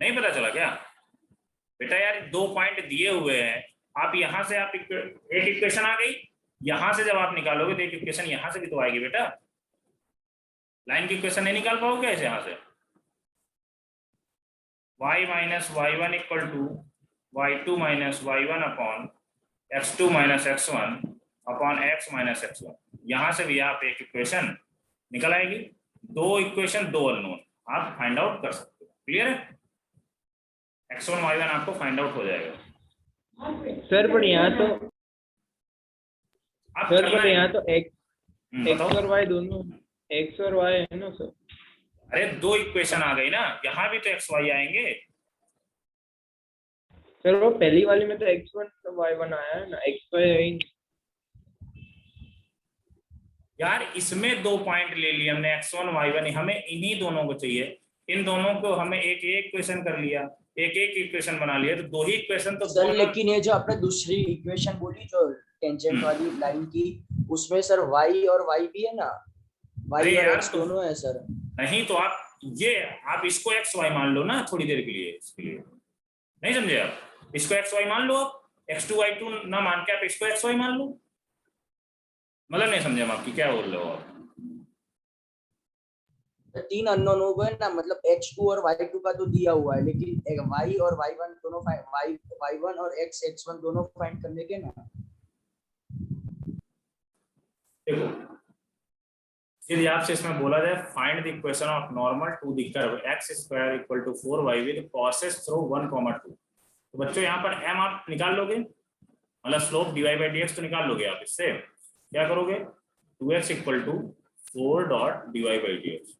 नहीं पता चला क्या बेटा? यार दो पॉइंट दिए हुए हैं, आप यहाँ से आप एक इक्वेशन आ गई, यहाँ से जब आप निकालोगे तो एक इक्वेशन यहाँ से भी तो आएगी बेटा। लाइन की इक्वेशन नहीं निकाल पाओगे ऐसे यहाँ से। y minus y one equal to y2 minus y1 upon x2 minus x1 upon x minus x1। यहाँ से भी आप एक इक्वेशन निकल आएगी। दो इक्वेशन दो अननोन आप फाइंड आउट कर सकते हो। क्लियर है? x1 y1 आपको फाइंड आउट हो जाएगा। सर पर यहाँ तो आप सर करना पर है। यहाँ तो x बताओ। और y दोनों x और y है ना सर। अरे दो इक्वेशन आ गई ना, यहाँ भी तो x y आएंगे। सर वो पहली वाली में तो x1 y1 आया है ना, x y है ही नहीं। यार इसमें दो पॉइंट ले लिए हमने x1 y1, हमें इन्हीं दोनों को चाहिए। इन दोनों को हमें एक एक इक्वेशन कर लिया, एक एक इक्वेशन बना लिया, तो दो ही इक्वेशन तो सर लेकिन ये जो आपने दूसरी इक्वेशन बोली जो टेंजेंट वाली लाइन की, उसमें सर y और y भी है ना, y अरे और यार x दोनों है सर। नहीं तो आप इसको x y मान लो ना थोड़ी देर के लिए, इसके लिए नहीं समझे आप? इसको x y मान लो, आप x2 y2 ना मान के आप इसको x y मान लो। मतलब नहीं समझे हम आपकी क्या बोल रहे हो आप? तो तीन अननोन हो गए ना, मतलब x2 और y2 का तो दिया हुआ है, लेकिन y और y1 दोनों y1 और x1 दोनों फाइंड करने के ना। देखो यदि आपसे इसमें बोला जाए find the equation of normal to the curve x square equal to 4y with passes through 1, 2, तो बच्चों यहाँ पर m आप निकाल लोगे, मतलब स्लोप dy बाई dx तो निकाल लोगे। आप इससे क्या करोगे, 2x equal to 4 dot dy by dx।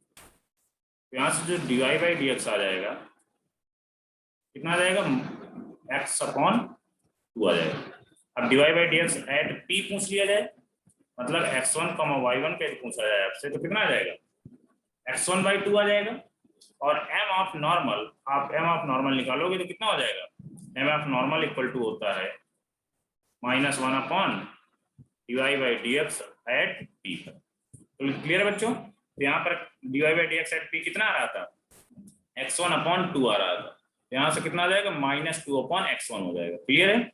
यहाँ से जो dy बाई dx आ जाएगा कितना आ जाएगा, x अपॉन 2 आ जाएगा। अब dy by dx at p पूछ लिया जाए, मतलब x1 y1 का पूछा जाए आपसे, तो कितना आ जाएगा, x1 बाई 2 आ जाएगा। और m ऑफ नॉर्मल, आप m ऑफ नॉर्मल निकालोगे तो कितना हो जाएगा, m of normal equal to होता है -1 upon dy by dx at p। तो क्लियर है बच्चों? तो यहाँ पर dy by dx at p कितना आ रहा था, x1 अपॉन 2 आ रहा था, यहाँ से कितना आ जाएगा, -2 अपॉन x1 हो जाएगा। क्लियर है?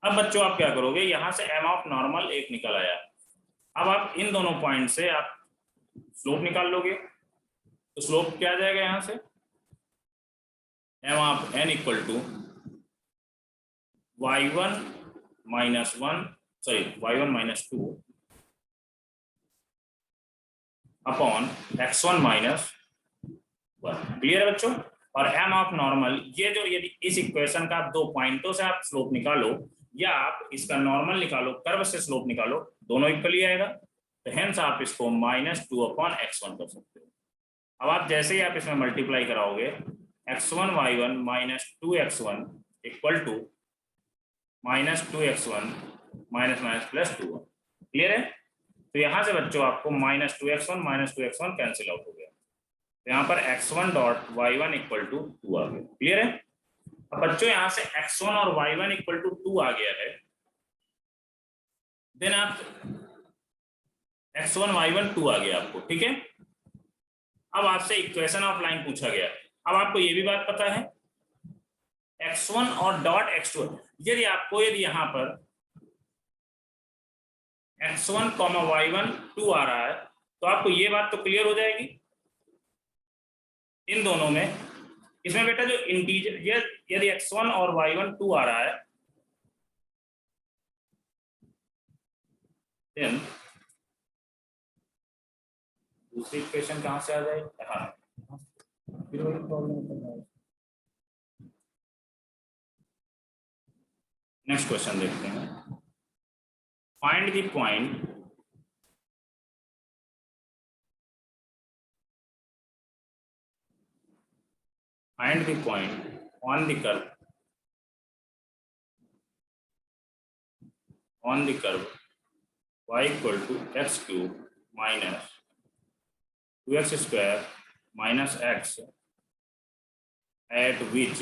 अब बच्चों आप क्या करोगे, यहाँ से m ऑफ नॉर्मल एक निकल आया, अब आप इन दोनों पॉइंट से आप स्लोप निकाल लोगे, तो स्लोप क्या आ जाएगा, यहाँ से m of n equal to y1 minus 1 sorry y1 minus 2 upon x1 minus 1। Clear है बच्चों? और m ऑफ नॉर्मल, ये जो यदि इस इक्वेशन का आप दो पॉइंटों से आप स्लोप निकालो या आप इसका नॉर्मल निकालो, कर्व से स्लोप निकालो, दोनों इक्वली आएगा, तो हेंस आप इसको -2 अपॉन x1 कर सकते हो। अब आप जैसे ही आप इसमें मल्टीप्लाई कराओगे, x1 y1 minus 2x1 equal to -2x1 minus plus 2। Clear है? तो यहाँ से बच्चों आपको -2x1 कैंसिल आउट हो गया, तो यहाँ पर x1 dot y1 equal to 2 आ गया। क्लियर है? अब बच्चों यहाँ से x1 और y1 इक्वल टू 2 आ गया है, देन आप x1 y1 2 आ गया आपको, ठीक है। अब आपसे इक्वेशन ऑफ लाइन पूछा गया। अब आपको ये भी बात पता है x1 और डॉट x2, यदि यहाँ पर x1 y1 2 आ रहा है तो आपको ये बात तो क्लियर हो जाएगी इन दोनों में। इसमें बेटा जो इंटीजर यदि x1 और y1 2 आ रहा है, देन दूसरी इक्वेशन कहां से आ जाएगी? हाँ, फिर वही प्रॉब्लम। नेक्स्ट क्वेश्चन देखते हैं। Find the point on the curve y equal to x cube minus 2x square minus x at which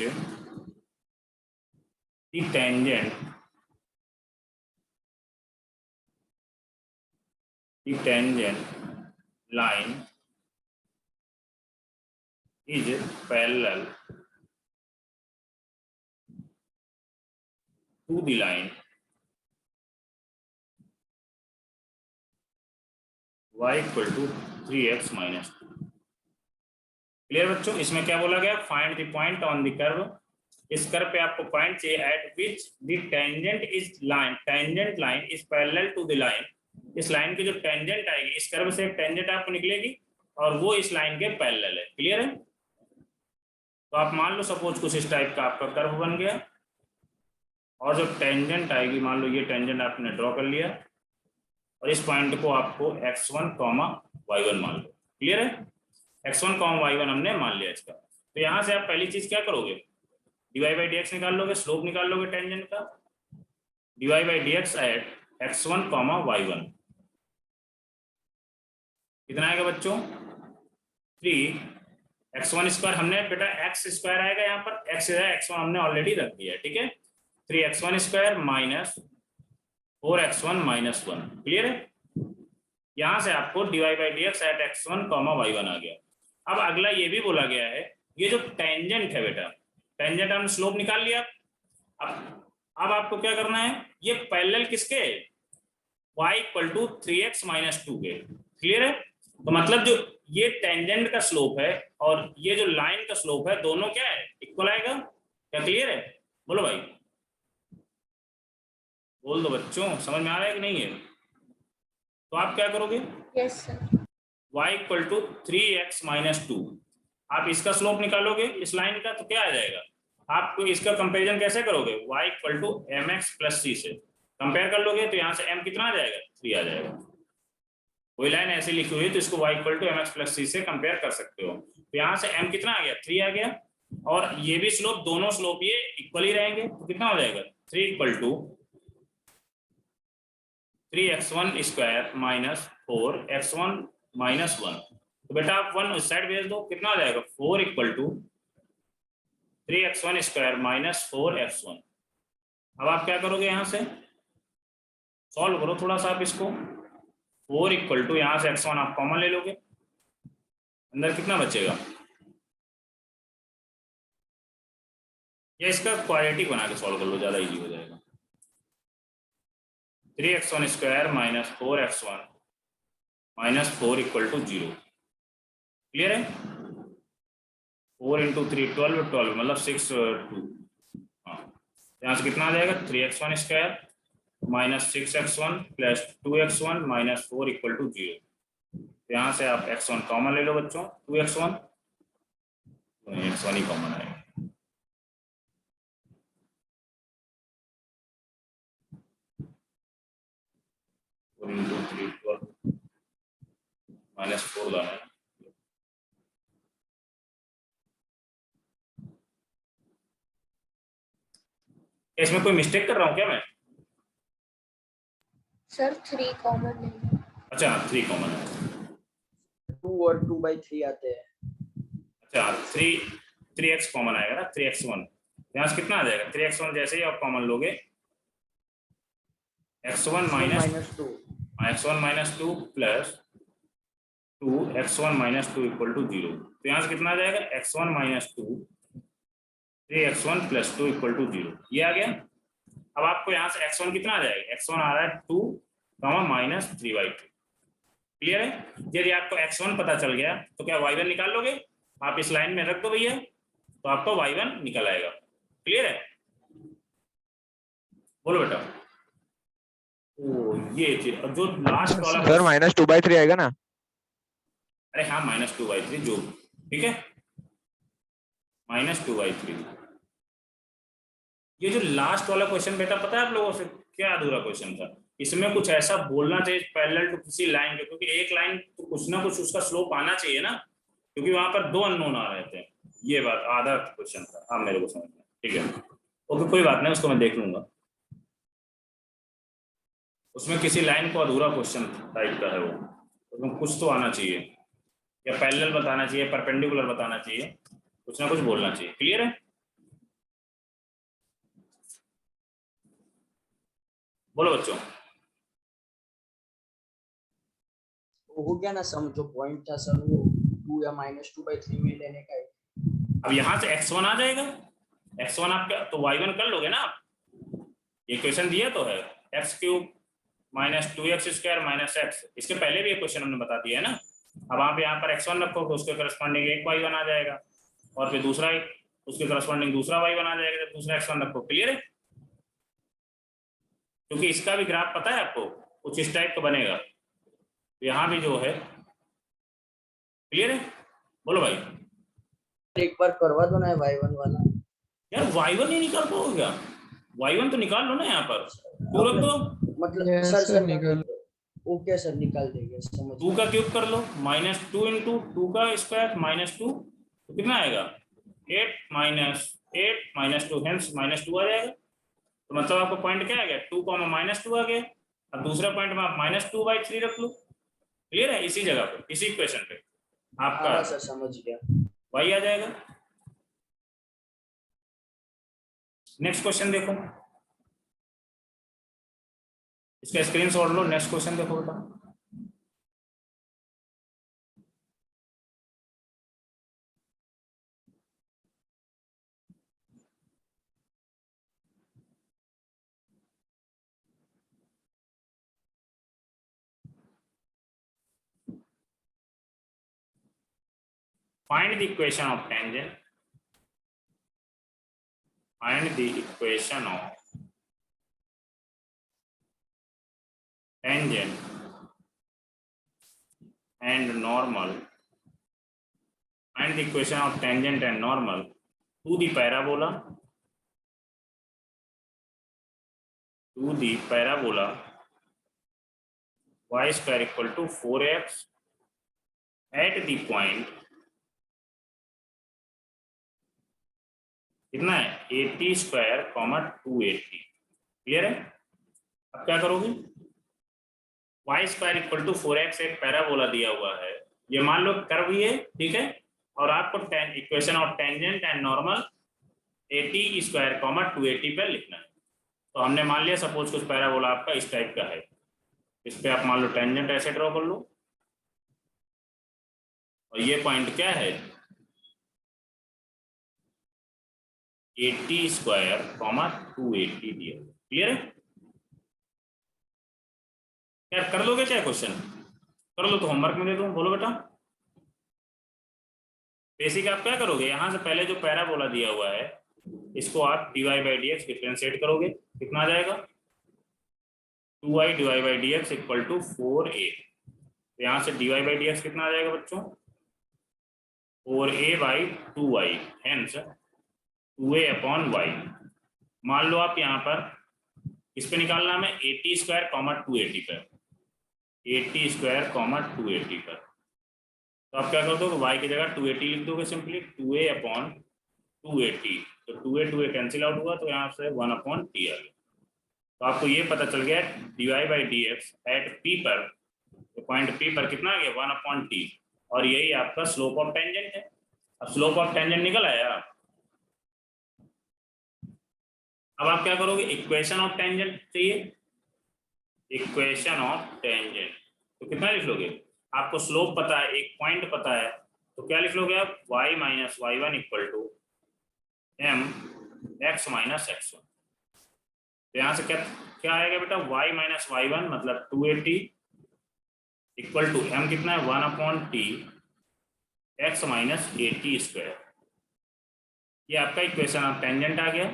the tangent line is parallel to the line y equal to 3x minus 2। Clear बच्चों? इसमें क्या बोला गया? Find the point on the curve. इस कर्व पे आपको पॉइंट चाहिए at which the tangent line is parallel to the line. इस लाइन की जो टेंजेंट आएगी, इस कर्व से एक टेंजेंट आपको निकलेगी और वो इस लाइन के पैरेलल है। क्लियर है? तो आप मान लो सपोज कुछ इस टाइप का आपका कर्व बन गया और जो टेंजेंट आएगी, मान लो ये टेंजेंट आपने ड्रॉ कर लिया और इस पॉइंट को आपको x1, y1 मान लो। क्लियर है? x1, y1 हमने मान लिया इसका। तो यहाँ से आप पहली चीज क्या करोगे? dy/dx निकाल लोगे, स्लोप निकाल लोगे टेंजेंट का। dy/dx एट x1, y1 कितना आएगा बच्चों? 3x1 स्क्वायर, हमने बेटा x स्क्वायर आएगा यहाँ पर, x1 हमने ऑलरेडी रख दिया है, ठीक है। 3x1 square minus 4x1 minus 1। Clear है? यहां से आपको dy/dx एट x1, y1 आ गया। अब अगला ये भी बोला गया है, ये जो टेंजेंट है बेटा, टेंजेंट हमने स्लोप निकाल लिया। अब आपको क्या करना है? ये पैरेलल किसके? y equal to 3x minus 2 के। क्लियर है? तो मतलब जो ये टेंजेंट का स्लोप है और ये जो लाइन का स्लोप है, दोनों क्या है? इक्वल आएगा। क्या क्लियर है? बोलो भाई, बोल दो बच्चों, समझ में आ रहा है कि नहीं है? तो आप क्या करोगे? Yes sir. y equal to 3x minus 2, आप इसका स्लोप निकालोगे इस लाइन का, तो क्या आ जाएगा? आपको इसका कंपैरिजन कैसे करोगे? y equal to mx plus c से कंपेयर कर लोगे, तो यहाँ से m कितना आ जाएगा? 3 आ जाएगा। कोई लाइन ऐसी लिखी हुई है तो इसको y equal to mx plus c से कंपेयर कर सकते हो। तो यहाँ से m कितना आ गया? 3 आ गया। और ये भी स्लोप, दोनों स्लोप ये इक्वल ही रहेंगे, तो कितना हो जाएगा? 3 equal to 3x1 square minus 4x1 minus 1। तो बेटा आप 1 इस साइड भेज दो, कितना आ जाएगा? 4 equal to 3x1 square minus 4x1। अब आप क्या करोगे? यहाँ से सॉल्व करो थोड़ा सा आप इसको। 4 इक्वल टू, यहाँ से x1 आप कॉमन ले लोगे, अंदर कितना बचेगा? या इसका क्वाड्रेटिक बना के सॉल्व कर लो, ज्यादा इजी हो जाएगा। 3x1 square minus 4x1 minus 4 equal to 0। Clear है? 4 इंटू 3 12 मतलब 6 2। हाँ, यहाँ से कितना आ जाएगा? 3x1 square minus 6x1 plus 2x1 minus 4 equal to 0। यहाँ से आप x1 कॉमन ले लो बच्चों, 2x1, x1 ही कॉमन आएगा। माइनस 4 लाना है। इसमें कोई मिस्टेक कर रहा हूँ क्या मैं? सर 3 कॉमन नहीं है। अच्छा 3 कॉमन है, 2 और 2/3 आते हैं। अच्छा 3x कॉमन आएगा ना, 3x1 यहाँ से कितना आ जाएगा, 3x1 जैसे ही आप कॉमन लोगे x1 minus -2 x1 minus 2 plus 2 x1 minus 2 equal to 0। तो यहाँ से कितना आ जाएगा, x1 minus 2 3x1 plus 2 equal to 0, ये आ गया। अब आपको यहाँ से x1 कितना आ जाएगा, x1 आ रहा है 2 माइनस 3/3, क्लियर है। यदि आपको x1 पता चल गया तो क्या y1 निकाल लोगे, आप इस लाइन में रख दो भैया, तो आपको y1 निकल आएगा, क्लियर है। बोलो बेटा। ओ ये चीज जो लास्ट वाला सर -2/3 आएगा ना। अरे हाँ -2/3 जो, ठीक है -2/3। ये जो लास्ट वाला क्वेश्चन बेटा पता है आप लोगों से क्या अधूरा क्वेश्चन था, इसमें कुछ ऐसा बोलना चाहिए पैरेलल टू किसी लाइन के, क्योंकि एक लाइन तो कुछ ना कुछ उसका स्लोप आना चाहिए ना, क्योंकि वहां पर 2 अननोन आ रहे थे। ये बात आधा क्वेश्चन था, आप मेरे को समझ में, ठीक है ओके कोई बात नहीं, उसको मैं देख लूंगा। उसमें किसी लाइन को अधूरा क्वेश्चन टाइप का है वो, उसमें कुछ तो आना चाहिए, या पैरेलल बताना चाहिए, परपेंडिकुलर बताना चाहिए, कुछ ना कुछ बोलना चाहिए, क्लियर है। बोलो बच्चों। हो गया ना सम, जो पॉइंट था सर वो 2 या -2/3 में लेने का है। अब यहाँ से x1 आ जाएगा, x1 आप क्या तो y1 कर लोगे ना आप, ये क्वेश्चन दिया तो है x³ minus 2x² minus x, इसके पहले भी ये क्वेश्चन हमने बता दिया है ना। अब आप यहाँ पर x1 रखो तो उसके करस्पॉन्डिंग एक y1 आ जाएगा, और फिर दूसरा एक उसके करस्पॉन्डिंग दूसरा y1 आ जाएगा जब दूसरा x1 रखो, क्लियर है। क्योंकि इसका भी ग्राफ पता है आपको, कुछ इस टाइप का बनेगा, तो यहाँ भी जो है, क्लियर है। बोलो भाई। एक बार करवा दो ना y1 वाला। यार y1 नहीं निकाल पाओगे क्या, y1 तो निकाल लो ना यहाँ पर, क्यों रख दो, मतलब Yes, सर sir, सर निकाल। ओके सर निकाल देंगे, समझ 2 का क्यूब कर लो, -2 इंटू 2 का स्क्वायर -2, तो कितना आएगा 8 माइनस 2 हेंस -2 आ जाएगा। तो मतलब आपको पॉइंट क्या आ गया, 2 -2 आ गया। अब दूसरा पॉइंट में आप -2/3 रख लो, क्लियर है, इसी जगह पे इसी इक्वेशन पे आपका हाँ सर समझ गया। y आ जाएगा। नेक्स्ट क्वेश्चन देखो, इसका स्क्रीनशॉट लो, नेक्स्ट क्वेश्चन देखो बेटा। Find the equation of tangent. Find the equation of tangent and normal. Find the equation of tangent and normal to the parabola. To the parabola y square equal to 4x at the point कितना है 80² 280, क्लियर है। अब क्या करोगे, y² इक्वल टू 4x एक पैराबोला दिया हुआ है, ये मान लो कर्व ये, ठीक है, और आपको equation of tangent and normal 80² 280 पे लिखना है। तो हमने मान लिया सपोज कुछ पैराबोला आपका इस टाइप का है, इस पे आप मान लो टेंजेंट ऐसे ड्रॉ कर लो, और ये पॉइंट क्या है 80² 280 दिया, क्लियर है। यार कर लोगे क्या क्वेश्चन, कर लो तो होमवर्क में दे दूं, बोलो बेटा। बेसिक आप क्या करोगे, यहाँ से पहले जो पैराबोला दिया हुआ है इसको आप dy/dx डिफरेंशिएट करोगे, कितना आ जाएगा 2y dy/dx equal to 4a। तो यहाँ से dy/dx कितना आ जाएगा बच्चों 4a/2y, हेंस 2a/y। मान लो आप यहाँ पर इस पे निकालना हमें 80² 280 पर, 80² 280 पर। तो आप क्या कर दोगे y की जगह 280 लिख दोगे सिंपली, 2a/280। तो 2a कैंसिल आउट हुआ, तो यहाँ से 1/t आ गया। तो आपको ये पता चल गया dy/dx एट p पर पॉइंट P पर कितना आ गया 1/t, और यही आपका स्लोप ऑफ टेंजेंट है। अब स्लोप ऑफ टेंजेंट निकल आया। अब आप क्या करोगे, इक्वेशन ऑफ टेंजेंट चाहिए, इक्वेशन ऑफ टेंजेंट, तो कितना लिख लोगे, आपको स्लोप पता है, एक पॉइंट पता है, तो क्या लिख लोगे आप, y minus y1 equal to m x minus x1। तो यहाँ से क्या क्या आएगा बेटा, y माइनस y1 मतलब 280 इक्वल टू m कितना है 1/t x माइनस 80 स्क्वायर। ये आपका इक्वेशन ऑफ टेंजेंट आ गया।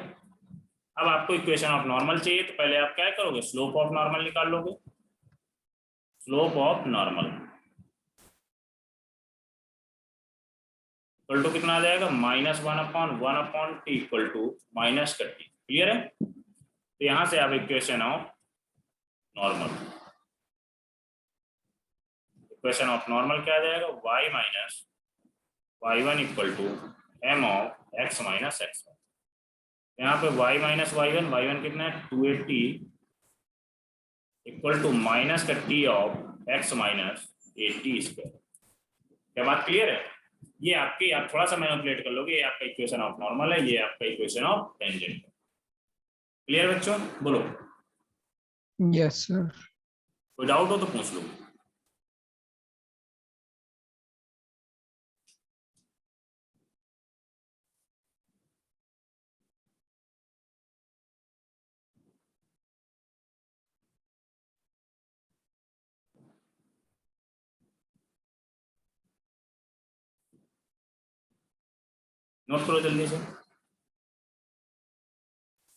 अब आपको इक्वेशन ऑफ नॉर्मल चाहिए, तो पहले आप क्या करोगे, स्लोप ऑफ नॉर्मल निकाल लोगे। Slope of normal equal to कितना आ जाएगा, -1/1/t इक्वल टू माइनस का टी। क्लियर है? तो यहां से आप equation of normal, equation of normal क्या आ जाएगा, y minus y1 equal to m of x minus x1। यहाँ पे y माइनस y1 कितना है 280 इक्वल टू माइनस का t of x minus 80 square. क्या बात क्लियर है? ये आपकी, आप थोड़ा सा मैनिपुलेट कर लोगे, ये आपका इक्वेशन ऑफ नॉर्मल है, ये आपका इक्वेशन ऑफ टेंजेंट है। क्लियर बच्चों, बोलो। Yes sir. कोई डाउट हो तो पूछ लो। नोट करो जल्दी से।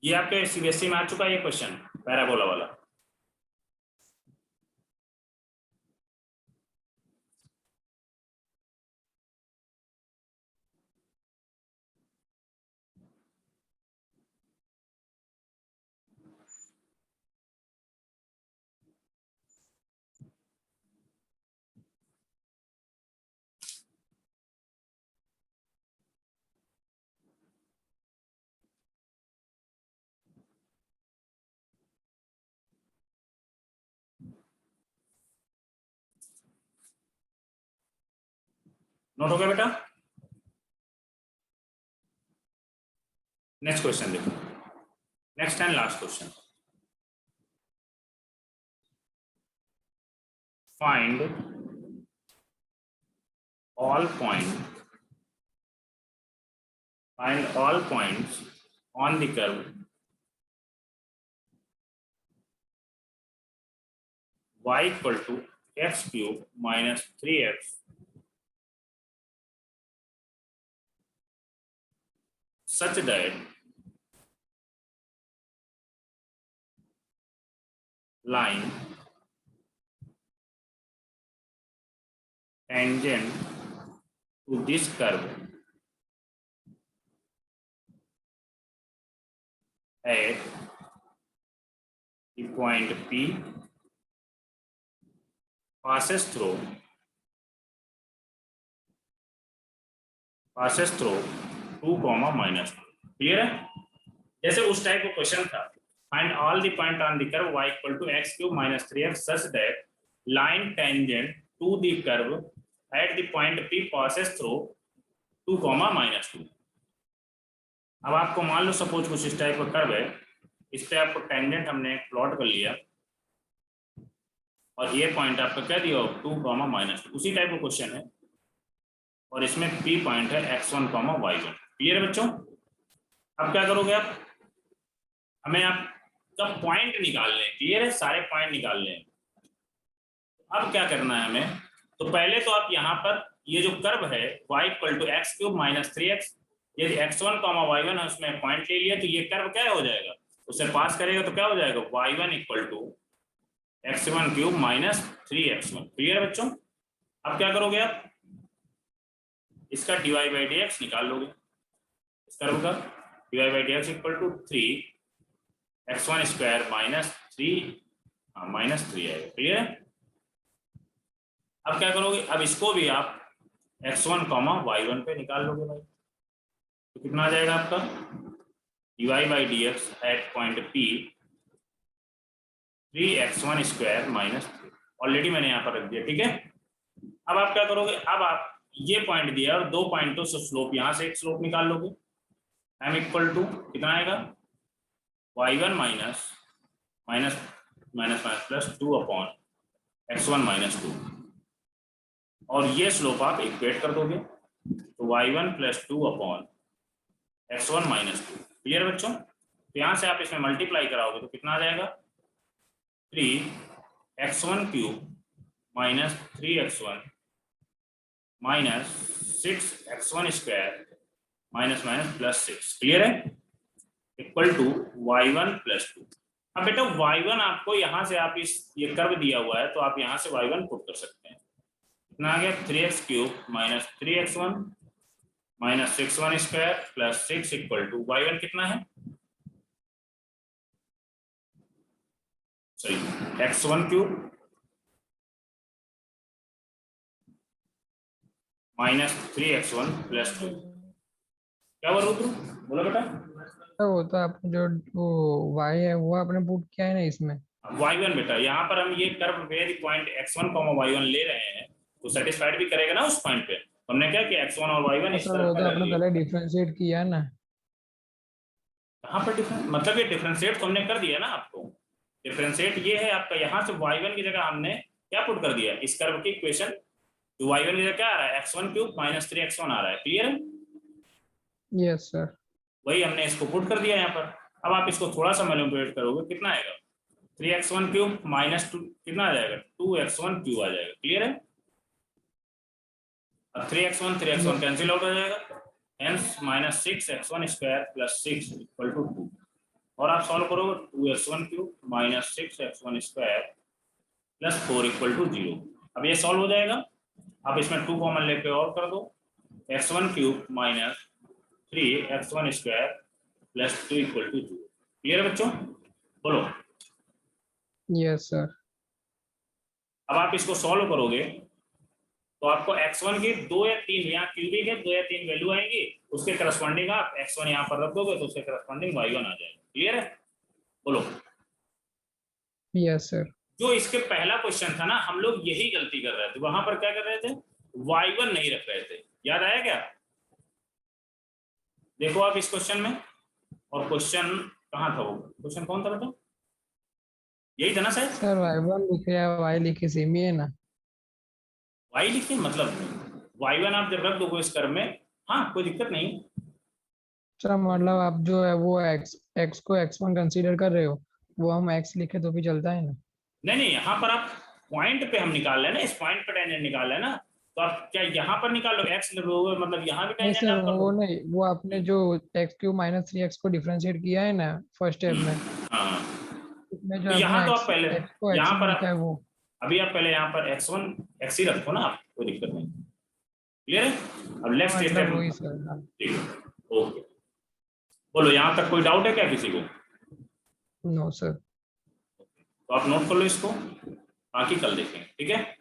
ये आपके सीबीएसई में आ चुका है ये क्वेश्चन, पैराबोला वाला। नोट हो गया बेटा? नेक्स्ट क्वेश्चन देखो, next and last question. Find all points on the curve y equal to x cube minus 3x such that line tangent to this curve at the point P passes through 2, -2। Clear है? जैसे उस टाइप का क्वेश्चन था, find all the point on the curve y equal to x cube minus 3x such that line tangent to the curve at the point P passes through 2, -2। अब आपको मान लो सपोज कुछ इस टाइप का कर्व है, इस पे आपको टेंजेंट हमने प्लॉट कर लिया, और ये पॉइंट आपका क्या दिया 2, -2। उसी टाइप का क्वेश्चन है, और इसमें P पॉइंट है x1, y1। क्लियर है बच्चों? अब क्या करोगे आप, हमें आपका पॉइंट निकालने हैं। क्लियर है? सारे पॉइंट निकालने हैं। अब क्या करना है हमें, तो पहले तो आप यहाँ पर ये जो कर्व है y equal to x cube minus 3x, यदि x1, y1 है उसमें पॉइंट ले लिया, तो ये कर्व क्या हो जाएगा, उसे पास करेगा तो क्या हो जाएगा y1 equal to x1 cube minus 3x1। Clear बच्चों? अब क्या करोगे आप, इसका dy/dx निकाल लोगे, इस कर्व का dy/dx equal to 3x1 square minus 3 आएगा। क्लियर है? अब क्या करोगे, अब इसको भी आप x1, y1 पे निकाल लोगे भाई, तो कितना आ जाएगा आपका dy/dx at point P 3x1 square minus 3। Already मैंने यहाँ पर रख दिया, ठीक है। अब आप क्या करोगे, अब आप ये पॉइंट दिया और 2 पॉइंटों से स्लोप, यहाँ से एक स्लोप निकाल लोगे, m इक्वल टू कितना आएगा, y1 minus minus minus minus plus 2 upon x1 minus 2, और ये स्लोप आप इक्वेट कर दोगे तो y1 plus 2 upon x1 minus 2। Clear बच्चों? तो यहाँ से आप इसमें मल्टीप्लाई कराओगे तो कितना आ जाएगा, 3x1 cube minus 3x1 minus 6x1 square minus minus plus 6। Clear है? Equal to y1 plus 2। अब बेटा y1 आपको यहाँ से आप ये कर्व दिया हुआ है तो आप यहाँ से y1 पुट कर सकते हैं। कितना आ गया, 3x cube minus 3x1 minus 6x1 square plus 6 equal to y1 कितना है, sorry x1 cube minus 3x1 plus 2। क्या हुआ रुद्र, बोलो बेटा। वो तो आपने जो y है वो आपने पुट किया है ना इसमें, y1 बेटा, यहाँ पर हम ये curve very point x1 y1 ले रहे हैं तो सेटिस्फाइड भी करेगा ना उस पॉइंट पे। हमने क्या किया, x1 और y1 इस सर तरह वो तो आपने पहले डिफरेंशिएट किया है ना। कहाँ पर डिफरेंस, मतलब ये डिफरेंशिएट तो हमने कर दिया ना आपको। डिफरेंशिएट ये है आपका, यहाँ से y1 की जगह हमने क्या पुट कर दिया, इस कर्व की इक्वेशन, तो y1 की जगह क्या आ रहा है, x1 क्यूब माइनस 3x1 आ रहा है। क्लियर है? Yes sir. वही हमने इसको पुट कर दिया यहाँ पर। अब आप इसको थोड़ा सा मैनिपुलेट करोगे, कितना आएगा, 3x1 क्यूब माइनस 2 कितना आ जाएगा, 2x1 क्यूब आ जाएगा। क्लियर है? अब 3x1 कैंसिल आउट हो जाएगा, hence minus 6x1 square plus 6 equal to 2, और आप सॉल्व करोगे 2x1 cube minus 6x1 square plus 4 equal to 0। अब ये सॉल्व हो जाएगा। आप इसमें 2 कॉमन लेके और कर दो, x1 cube minus 3x1 square plus 2 equal to 0। Clear है बच्चों? बोलो। Yes sir. अब आप इसको सॉल्व करोगे तो आपको x1 की 2 या 3, यहाँ क्यूबिक है 2 या 3 वैल्यू आएंगी, उसके करस्पॉन्डिंग आप x1 यहाँ पर रख दोगे तो उसके करस्पॉन्डिंग y1 आ जाएगा। क्लियर है? बोलो। Yes sir. जो इसके पहला क्वेश्चन था ना, हम लोग यही गलती कर रहे थे, वहां पर क्या कर रहे थे, y1 नहीं रख रहे थे, याद आया क्या? देखो आप इस क्वेश्चन में, और क्वेश्चन कहाँ था, वो क्वेश्चन कौन था बेटा, यही था ना शायद। सर y1 लिखे या y लिखे सेम ही है ना। y लिखे मतलब y1 आप जब रख दोगे इस कर्व में, हाँ कोई दिक्कत नहीं। सर मतलब आप जो है वो x को x1 कंसीडर कर रहे हो, वो हम x लिखे तो भी चलता है ना। नहीं, यहाँ पर आप पॉइंट पे हम निकाल रहे हैं ना, इस पॉइंट पे टेंजेंट निकाल रहे हैं ना, तो आप क्या यहाँ पर निकाल लो x लगोगे, मतलब यहाँ भी नहीं टेंजेंट सर आप कर वो लो। नहीं, वो आपने जो x क्यूब माइनस 3x को डिफरेंशिएट किया है ना फर्स्ट स्टेप में, हाँ, उसमें जो तो यहाँ आपने तो आप पहले x को यहाँ x1 पर लिखा है वो। अभी आप पहले यहाँ पर x1 x ही रखो ना आप, कोई दिक्कत नहीं। क्लियर है? अब नेक्स्ट मतलब वही सर। हाँ। ठीक है, ओके। बोलो, यहाँ तक कोई डाउट है क्या किसी को? No sir. तो आप नोट कर लो इसको, बाकी कल देखेंगे, ठीक है।